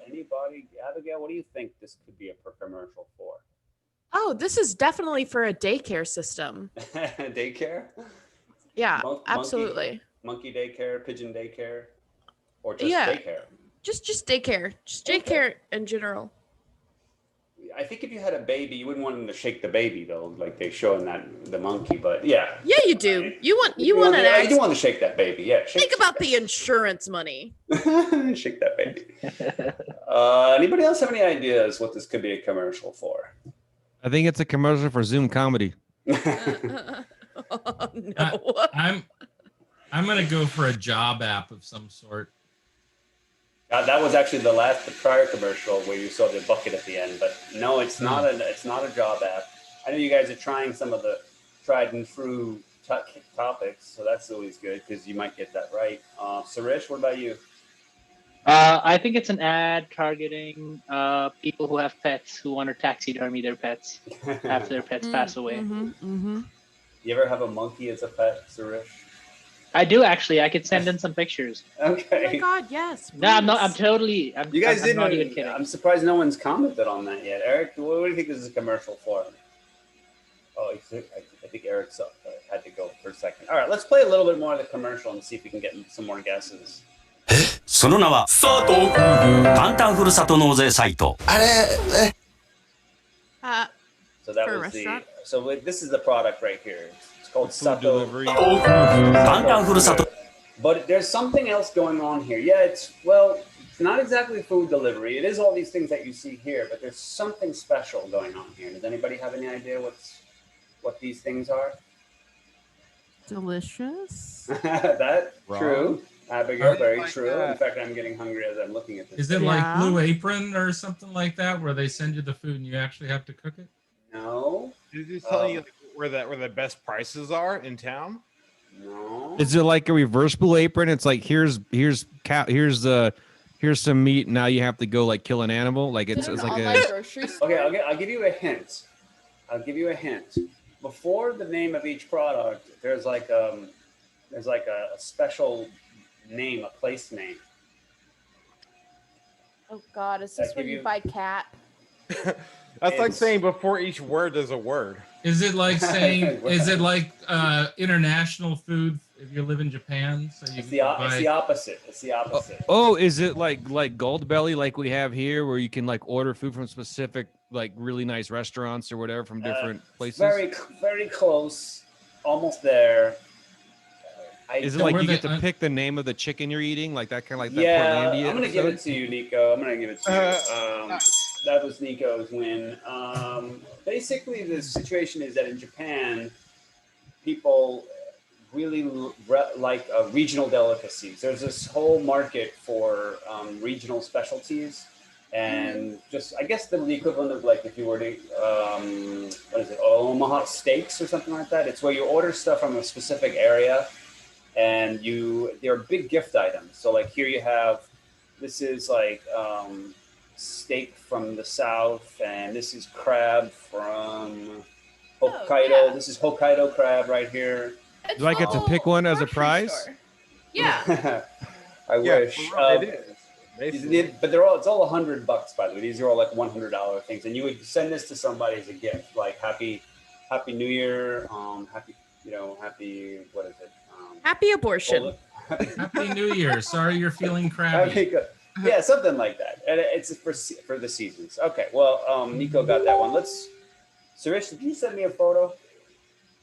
Anybody? Abigail, what do you think this could be a commercial for? Oh, this is definitely for a daycare system. Daycare? Yeah, absolutely. Monkey daycare, pigeon daycare, or just daycare? Just daycare. Just daycare in general. I think if you had a baby, you wouldn't want them to shake the baby though, like they show in the monkey. But yeah. Yeah, you do. You want you want to shake that baby. Yeah. Think about the insurance money. Shake that baby. Anybody else have any ideas what this could be a commercial for? I think it's a commercial for Zoom comedy. Oh, no. I'm gonna go for a job app of some sort. That was actually the prior commercial where you saw the bucket at the end, but no, it's not a job app. I know you guys are trying some of the tried and true topics, so that's always good because you might get that right. Sirish, what about you? I think it's an ad targeting people who have pets who want to taxidermy their pets after their pets pass away. You ever have a monkey as a pet, Sirish? I do actually. I could send in some pictures. Okay. Oh my God, yes. No, I'm not. I'm please. totally. You guys I'm not didn't. even kidding. I'm surprised no one's commented on that yet. Eric, what do you think this is a commercial for? Oh, I think Eric's up. I had to go for a second. All right, let's play a little bit more of the commercial and see if we can get some more guesses. その名は佐藤夫婦簡単ふるさと納税サイト。So that For a was the. restaurant? So this is the product right here. It's called Sato. delivery. 簡単ふるさと But there's something else going on here. Yeah, it's not exactly food delivery. It is all these things that you see here, but there's something special going on here. Does anybody have any idea what these things are? Delicious. That Wrong. True. Abigail, very Like true. that. In fact, I'm getting hungry as I'm looking at this. Is it thing. like Yeah. Blue Apron or something like that, where they send you the food and you actually have to cook it? No. Is it telling you where the best prices are in town? No. Is it like a reverse Blue Apron? It's like here's some meat. Now you have to go like kill an animal. Like it's Is it like an online a grocery store? Okay, I'll give you a hint. Before the name of each product, there's like a special name, a place name. Oh God, is this That when give you you- buy cat? That's like It's- saying before each word there's a word. Is it like saying? Is it like international food if you live in Japan? So you It's can the buy. opposite. It's the opposite. oh, is it like Gold Belly like we have here, where you can like order food from specific like really nice restaurants or whatever from different places? Very close. Almost there. Is it So like were you they get to pick the name of the chicken you're eating, like that kind of like that Yeah, Portlandia I'm gonna give it episode? to you, Niko. I'm gonna give it to you. That was Niko's win. Basically, the situation is that in Japan, people really like regional delicacies. There's this whole market for regional specialties, and just I guess the equivalent of like if you were to what is it, Omaha steaks or something like that. It's where you order stuff from a specific area, and they're big gift items. So like here you have, this is like steak from the south, and this is crab from Hokkaido. yeah. This is Hokkaido crab right here. Do I get to pick one as a prize? Yeah. I wish. It is. Basically. But it's all $100, by the way. These are all like $100 things, and you would send this to somebody as a gift, like Happy New Year, happy what is it? Happy abortion. Happy New Year. Sorry you're feeling crabby. Yeah, something like that. And it's for the seasons. Okay, well, Niko got that one. Sirish, did you send me a photo?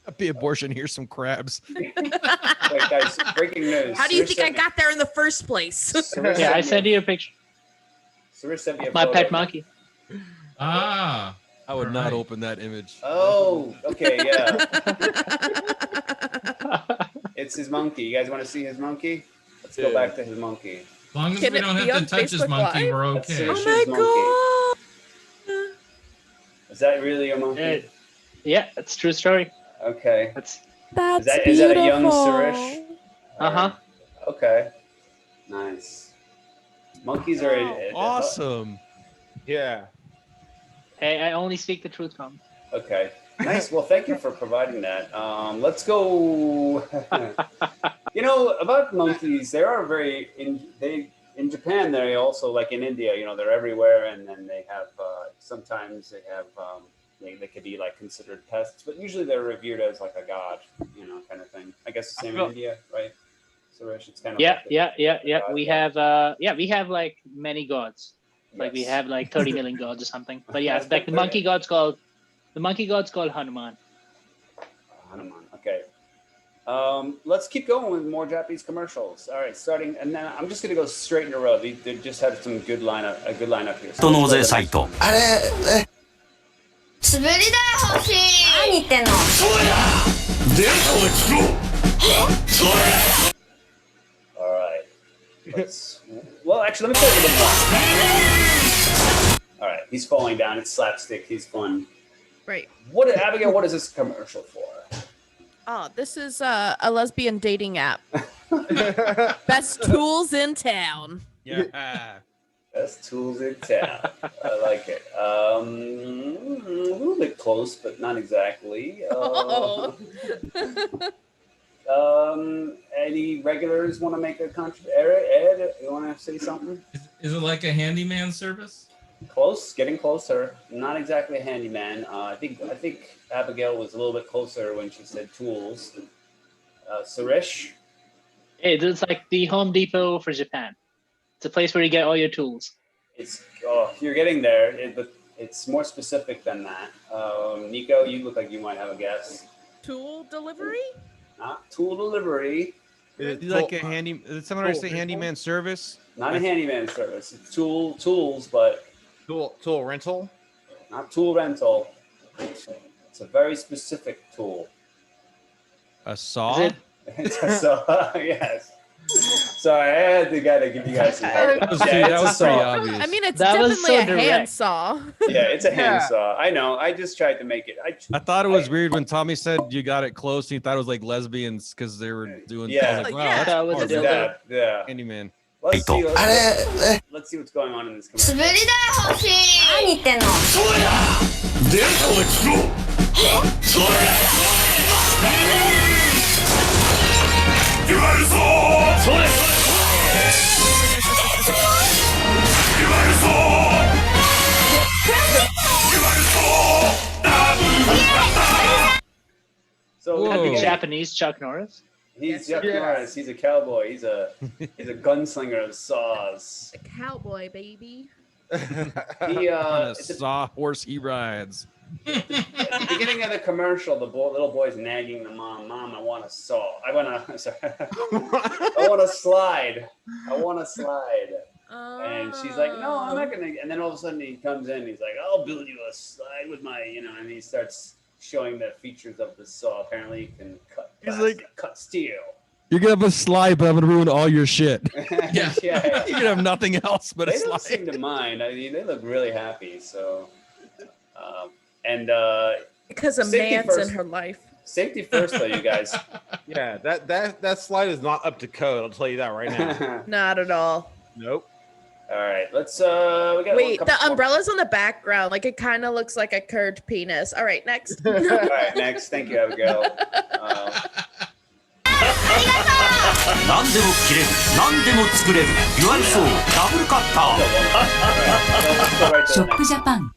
Happy abortion. Here's some crabs. Wait, guys, breaking news. How do you Sirish think I sent me- got there in the first place? Sirish Yeah, I me- sent you a picture. Sirish sent me a My photo. pet monkey. Ah. I would not Alright. open that image. Oh, okay, yeah. It's his monkey. You guys want to see his monkey? Let's go back to his monkey. As long as Can we it don't be have to on touch his Facebook monkey, Live? we're That's okay. Sirish's Oh my monkey. Is that really your monkey? Yeah, it's a true story. Okay. That's That's Is that a young Sirish? uh-huh. Okay. Nice. Monkeys are Awesome. Yeah. Hey, I only speak the truth, Tom. Okay. Nice. Well, thank you for providing that. Let's go. About monkeys, they are in Japan. They also, like in India, they're everywhere, and then they have sometimes they have they could be like considered pests, but usually they're revered as like a god, kind of thing. I guess the same in India, right? Sirish, it's kind of Yeah. God, We have like many gods. Like we Yes. have like 30 million gods or something. But yeah, it's like the monkey god's called Hanuman. Hanuman. Okay. Let's keep going with more Japanese commercials. All right, starting, and then I'm just gonna go straight in a row. They just have some good lineup, a good lineup here. と納税サイト。滑り台欲しい。何言ってんの。All right. Well, actually, let me play with them one. All right, he's falling down. It's slapstick. He's fun. Right. Abigail? What is this commercial for? Oh, this is a lesbian dating app. Best tools in town. Yeah. Best tools in town. I like it. A little bit close, but not exactly. Any regulars want to make a contribution? Ed, you want to say something? Is it like a handyman service? Close, getting closer. Not exactly a handyman. I think Abigail was a little bit closer when she said tools. Sirish? It's like the Home Depot for Japan. It's a place where you get all your tools. You're getting there, but it's more specific than that. Niko, you look like you might have a guess. Tool delivery? Not tool delivery. Is it like a handy? Did someone say handyman service? Not a handyman service. It's tools, but tool rental. Not tool rental. It's a very specific tool. A saw. It's a saw. Yes. Sorry, I had to give you guys some help. That was pretty obvious. I mean, it's That was definitely so a direct. handsaw. Yeah, it's a handsaw. I know. I just tried to make it. I thought it was weird when Tommy said you got it close. And he thought it was like lesbians because they were doing. Yeah. I was like, wow, That was a that's dildo. Yeah. handyman. Let's see what's going on in this commercial. 滑り台欲しい。何言ってんの。So That'd be Japanese Chuck Norris. he's Chuck Norris. He's a cowboy. He's a gunslinger of saws. A cowboy, baby. He On a it's saw horse he rides. at the beginning of the commercial, the little boy's nagging the mom. Mom, I want a saw. I want a slide. I want a slide. And she's like, no, I'm not gonna. And then all of a sudden he comes in. He's like, I'll build you a slide with my, and he starts showing the features of the saw. Apparently, you can cut plastic, cut steel. You're gonna have a slide, but I'm gonna ruin all your shit. Yeah. You're gonna have nothing else but a They don't slide. seem to mind. I mean, they look really happy. So, Because a safety man's first. in her life. Safety first, though, you guys. Yeah, that slide is not up to code. I'll tell you that right now. Not at all. Nope. All right, let's. We got Wait, the umbrella's on the background. Like, it kind of looks like a curved penis. All right, next. All right, next. Thank you, Abigail. 何でも切れる何でも作れる言われそうダブルカッターショップジャパン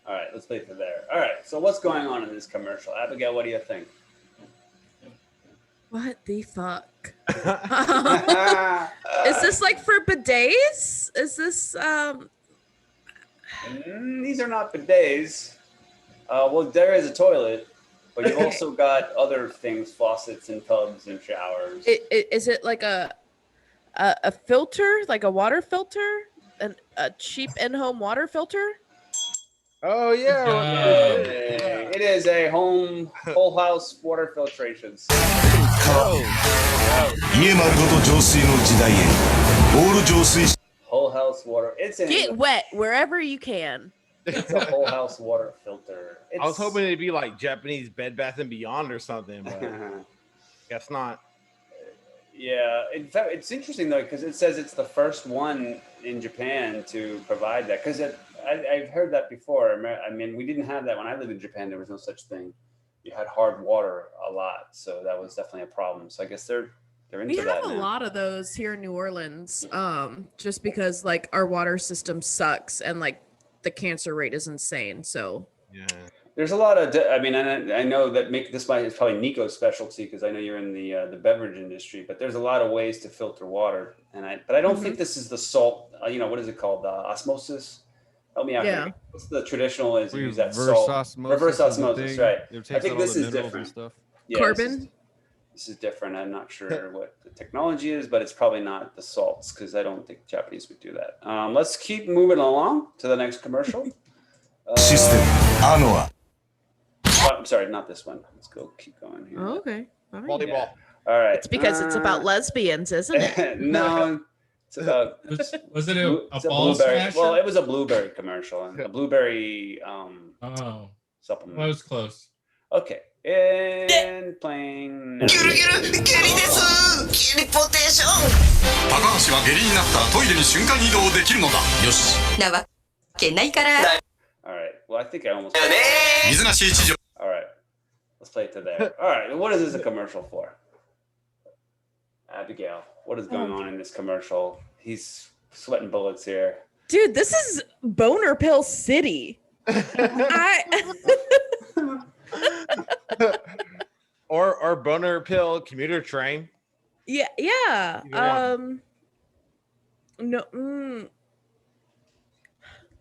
All right, let's play for there. All right, so what's going on in this commercial? Abigail, what do you think? What the fuck? Is this like for bidets? Is this These are not bidets. Well, there is a toilet, but you've also got other things, faucets and tubs and showers. is it like a filter, like a water filter? A cheap in-home water filter? Oh yeah. It is a whole house water filtration. Whole house water. Get wet wherever you can. It's a whole house water filter. I was hoping it'd be like Japanese Bed Bath and Beyond or something, but guess not. Yeah, in fact, it's interesting though because it says it's the first one in Japan to provide that. Because I've heard that before. I mean, we didn't have that when I lived in Japan. There was no such thing. You had hard water a lot, so that was definitely a problem. So I guess they're into We that have a now. lot of those here in New Orleans, just because like our water system sucks and like the cancer rate is insane. So yeah, there's a lot of. I mean, I know that this is probably Niko's specialty because I know you're in the beverage industry. But there's a lot of ways to filter water, but I don't think this is the salt. What is it called? Osmosis. Help me out here. What's the traditional is use that salt? Reverse osmosis, right? I think this is different. Yeah, carbon. This is different. I'm not sure what the technology is, but it's probably not the salts because I don't think Japanese would do that. Let's keep moving along to the next commercial. I'm sorry, not this one. Let's keep going here. Oh, okay. All right. Volleyball. All right. It's because it's about lesbians, isn't it? No. It's about. Was it a ball blueberry? smasher? Well, it was a blueberry commercial and a blueberry supplement. Well, it was close. Okay. And playing. ゲリですゲリポテーション高橋は下痢になったらトイレに瞬間移動できるのだよしなわ All right. Well, I think I almost. All right. Let's play it to there. All right. What is this a commercial for? Abigail, what is going on in this commercial? He's sweating bullets here. Dude, this is Boner Pill City. or Boner Pill commuter train. Yeah. No.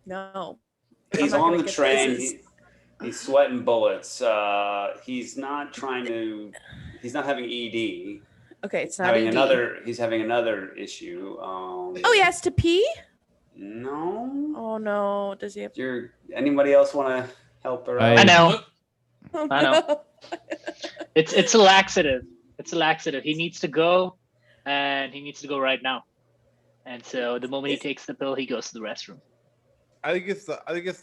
No. He's on the train. He's sweating bullets. He's not having ED. Okay, it's not ED. He's having another issue. Oh, he has to pee? No. Oh no. Does he have anybody else want to help her I out? know. Oh, I know. no. It's a laxative. It's a laxative. He needs to go, and he needs to go right now. And so the moment he takes the pill, he goes to the restroom. I think it's the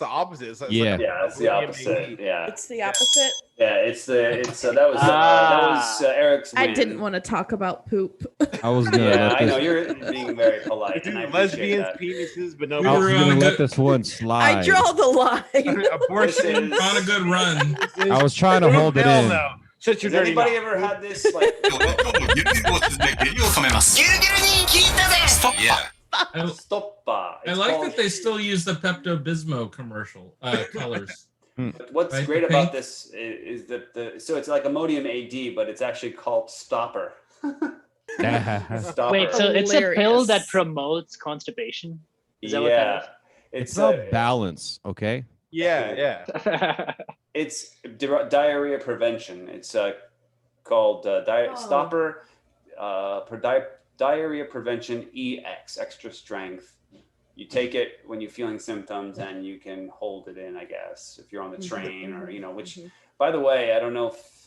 opposite. It's Yeah, it's the opposite. Yeah. It's the opposite. Yeah, that was Eric's win. I didn't want to talk about poop. I was gonna. Yeah, I know you're being very polite. And I appreciate lesbians, that. penises, but no. I was gonna let this one slide. I draw the line. Abortion. On a good run. I was trying to hold it in. No. Shut your Has dirty anybody mouth. ever had this? Like, I like that they still use the Pepto-Bismol commercial colors. What's Right, great the about pink? this is that so it's like Imodium AD, but it's actually called Stopper. Stopper. Wait, so it's a pill Hilarious. that promotes constipation? Is that yeah, what It's about balance, okay? Yeah. that is? it's diarrhea prevention. It's called Stopper Diarrhea Prevention EX, extra strength. You take it when you're feeling symptoms, and you can hold it in, I guess, if you're on the train or, which, by the way, I don't know if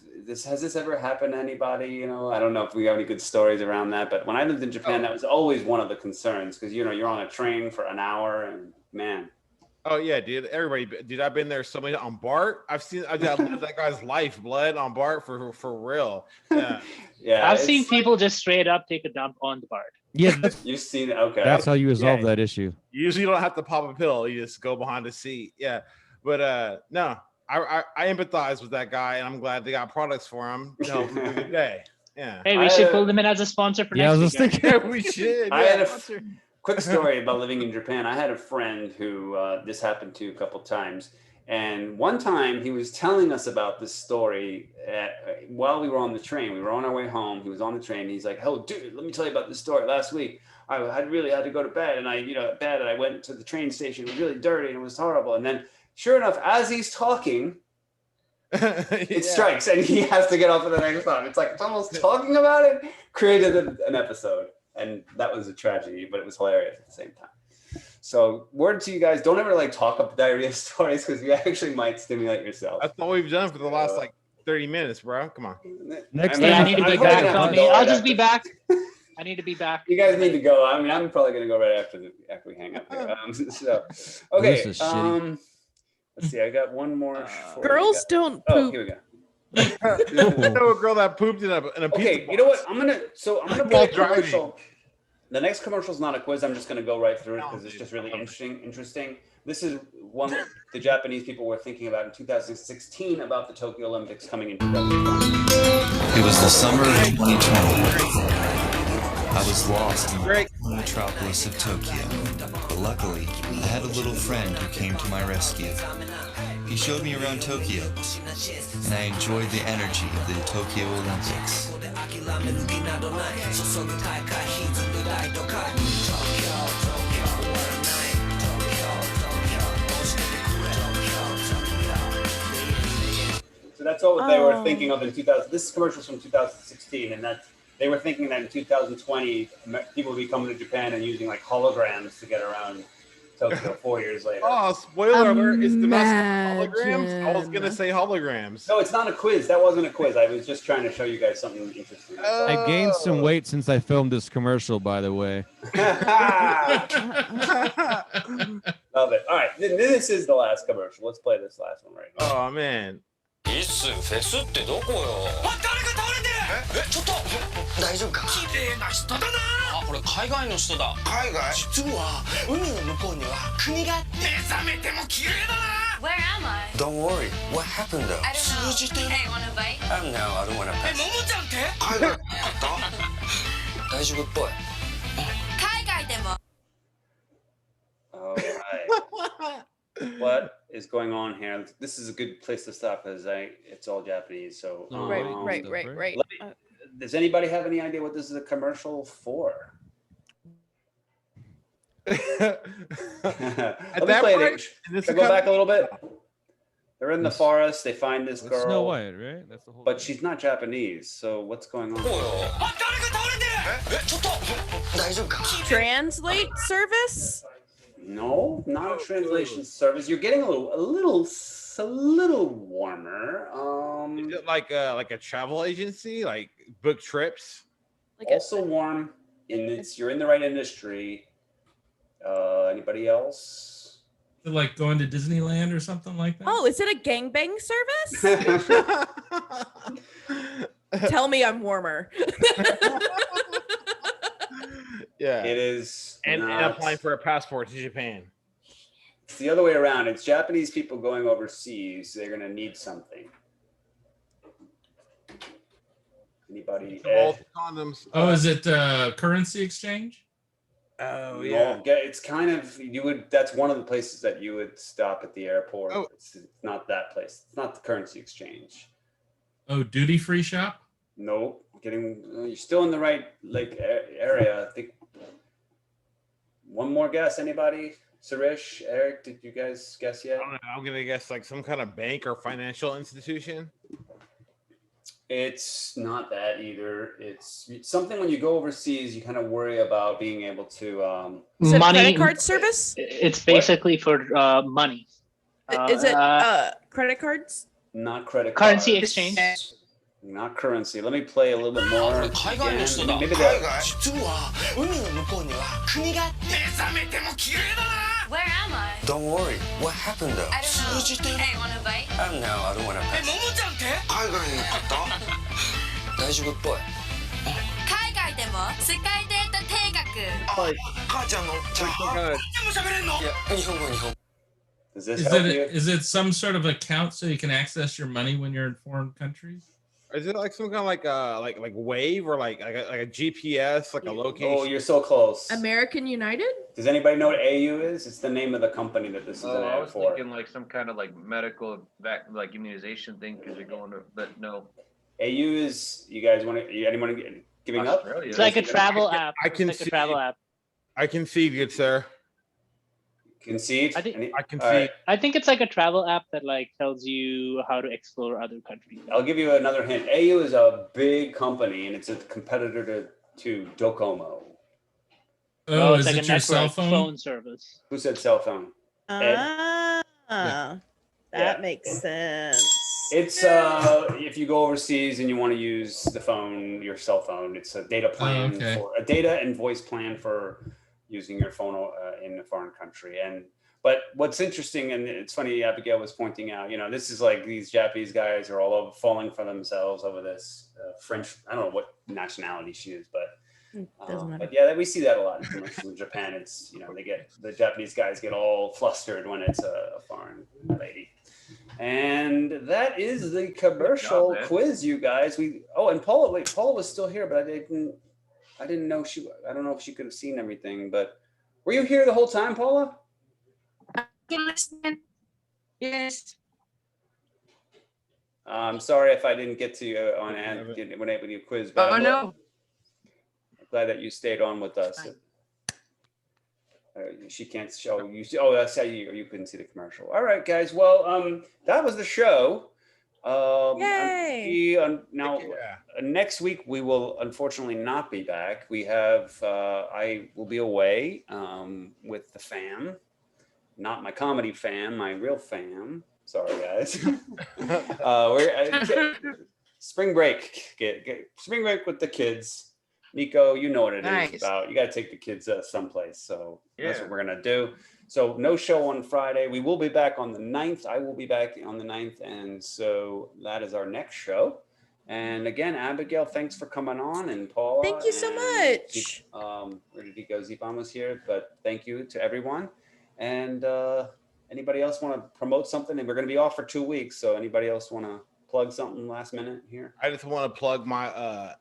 has this ever happened to anybody, I don't know if we have any good stories around that, but when I lived in Japan, that was always one of the concerns, because, you're on a train for an hour, and man. Oh yeah, dude. Dude, I've been there so many on BART. I've lived that guy's lifeblood on BART for real. Yeah. Yeah. I've seen people just straight up take a dump on the BART. Yeah, You've seen it. Okay. that's how you resolve that issue. Usually you don't have to pop a pill. You just go behind the seat. Yeah. But no, I empathize with that guy, and I'm glad they got products for him to help him through the day. Yeah. Hey, we should pull them in as a sponsor for next I was week. just thinking. Yeah, we should. I had a quick story about living in Japan. I had a friend who this happened to a couple times. And one time he was telling us about this story while we were on the train. We were on our way home. He was on the train. And he's like, "Oh, dude, let me tell you about this story. Last week, I really had to go to bed. And I went to the train station. It was really dirty and it was horrible." And then sure enough, as he's talking, it strikes and he has to get off of the next stop. It's like someone's talking about it, created an episode. And that was a tragedy, but it was hilarious at the same time. So word to you guys, don't ever talk up diarrhea stories, because you actually might stimulate yourself. That's what we've done for the last 30 minutes, bro. Come on. Next I need to be back. I'll just be back. I need to be back. You guys need to go. I mean, I'm probably gonna go right after we hang up here. Okay. This is shitty. Let's see. I got one more. Girls don't Oh, poop. here we go. I know a girl that pooped in a Okay, pizza you know what? I'm gonna play a driving. commercial. The next commercial is not a quiz. I'm just gonna go right through it because it's just really interesting. This is one the Japanese people were thinking about in 2016 about the Tokyo Olympics coming in 2020. It was the summer of 2020. I was lost in the metropolis of Tokyo, but luckily, I had a little friend who came to my rescue. He showed me around Tokyo, and I enjoyed the energy of the Tokyo Olympics. So that's what they were thinking of in 2000. This commercial is from 2016, and they were thinking that in 2020, people would be coming to Japan and using holograms to get around Tokyo 4 years later. Oh, spoiler alert! It's the holograms. I was gonna say holograms. No, it's not a quiz. That wasn't a quiz. I was just trying to show you guys something interesting. I gained some weight since I filmed this commercial, by the way. Love it. All right, this is the last commercial. Let's play this last one right now. Oh man. フェスってどこよ？誰か倒れてる！ちょっと大大丈夫か綺麗な人だなあ、これ海外の人だ海外実は海の向こうには国が目覚めても綺麗だな Where am I? Don't worry, what happened though? I don't know. 通じてる Hey, wanna bite? No, I don't wanna pass ももちゃんって海外あった大丈夫っぽい海外でも All right. What is going on here? This is a good place to stop because it's all Japanese. So Right. Does anybody have any idea what this is a commercial for? Let me play it. Should I go back a little bit? They're in the forest. They find this girl. Snow White, right? That's the whole. But she's not Japanese. So what's going on? Translate service? No, not a translation service. You're getting a little warmer. Is it like a travel agency, like book trips? Also warm. You're in the right industry. Anybody else? Like going to Disneyland or something like that? Oh, is it a gangbang service? Tell me I'm warmer. Yeah, it is. And applying for a passport to Japan. It's the other way around. It's Japanese people going overseas. They're gonna need something. Anybody? Condoms. Oh, is it currency exchange? Oh yeah. No, it's kind of that's one of the places that you would stop at the airport. Oh. It's not that place. It's not the currency exchange. Oh, duty free shop? No, you're still in the right area. I think. One more guess, anybody? Sirish, Eric, did you guys guess yet? I don't know. I'm gonna guess like some kind of bank or financial institution. It's not that either. It's something when you go overseas, you kind of worry about being able to. Is it Money- a credit card service? It's basically for money. Is it credit cards? Not credit Currency cards. exchange? Not currency. Let me play a little bit more.海外の人だ Maybe 海外実は海の向こうには国が目覚めても綺麗だな Where am I? Don't worry, what happened though? I don't know. 通じてる Hey, wanna bite? No, I don't wanna pass ももちゃんって海外あった大丈夫っぽい海外でも世界データ定額。母ちゃんのじゃあでも喋れんのいや日本語 Does this Is help it you? is it some sort of account so you can access your money when you're in foreign countries? Is it like some kind of like wave or like a GPS, like a location? Oh, you're so close. American United? Does anybody know what AU is? It's the name of the company that this is an I ad was for. thinking like some kind of like medical like immunization thing because you're going to, but no. AU is. You guys want to? Anyone giving up? Australia. It's like a travel app. I can It's like see. a travel app. I concede, good sir. Concede. I think- I concede. I think it's like a travel app that like tells you how to explore other countries. I'll give you another hint. AU is a big company, and it's a competitor to Docomo. Oh, it's is like it a your network cell phone? phone service. Who said cell phone? That Yeah. makes sense. It's if you go overseas and you want to use the phone, your cell phone, it's a data plan okay. for a data and voice plan for using your phone in a foreign country. But what's interesting, and it's funny, Abigail was pointing out, this is like these Japanese guys are all over falling for themselves over this French. I don't know what nationality she is, but yeah, we see that a lot in commercials in Japan. It's the Japanese guys get all flustered when it's a foreign lady. And that is the commercial quiz, you guys. And Paula was still here, but I didn't know I don't know if she could have seen everything, but were you here the whole time, Paula? Yes. I'm sorry if I didn't get to you on when able to quiz, but I'm glad that you stayed on with us. She can't show you. Oh, that's how you couldn't see the commercial. All right, guys. Well, that was the show. Yay! Now, next week we will unfortunately not be back. We have I will be away with the fam, not my comedy fam, my real fam. Sorry, guys. We're spring break. Get spring break with the kids. Niko, you know what it is about. You got to take the kids someplace. So that's what we're going to do. So no show on Friday. We will be back on the 9th. I will be back on the 9th. And so that is our next show. And again, Abigail, thanks for coming on, and Paula. Thank you so much. Where did he go? Zivan was here, but thank you to everyone. And anybody else want to promote something? And we're going to be off for 2 weeks, so anybody else want to plug something last minute here? I just want to plug my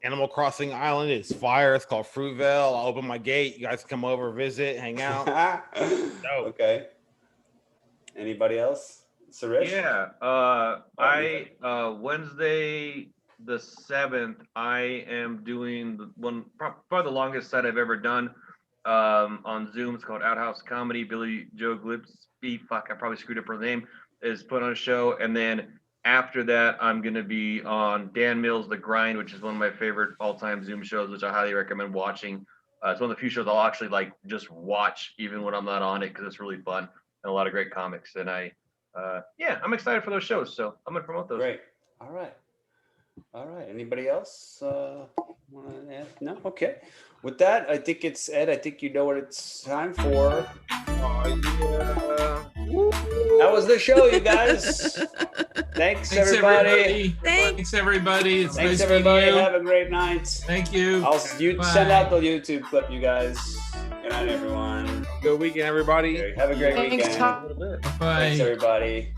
Animal Crossing island. It's fire. It's called Fruitvale. I'll open my gate. You guys come over, visit, hang out. Okay. Anybody else? Sirish? Yeah. Wednesday the 7th, I am doing probably the longest set I've ever done on Zoom. It's called Outhouse Comedy. Billy Joe Glipsby, I probably screwed up her name, is put on a show. And then after that, I'm going to be on Dan Mills' The Grind, which is one of my favorite all-time Zoom shows, which I highly recommend watching. It's one of the few shows I'll actually just watch even when I'm not on it, because it's really fun and a lot of great comics. And I'm excited for those shows, so I'm going to promote those. Great. All right. Anybody else want to add? No? Okay. With that, I think it's Ed. I think you know what it's time for. That was the show, you guys. Thanks everybody. Thanks everybody. It's Thanks nice everybody. meeting you. Have a great night. Thank you. I'll send out the YouTube clip, you guys. Good night, everyone. Good weekend, everybody. Have a great Thanks, weekend. Tom. Bye. Thanks, everybody.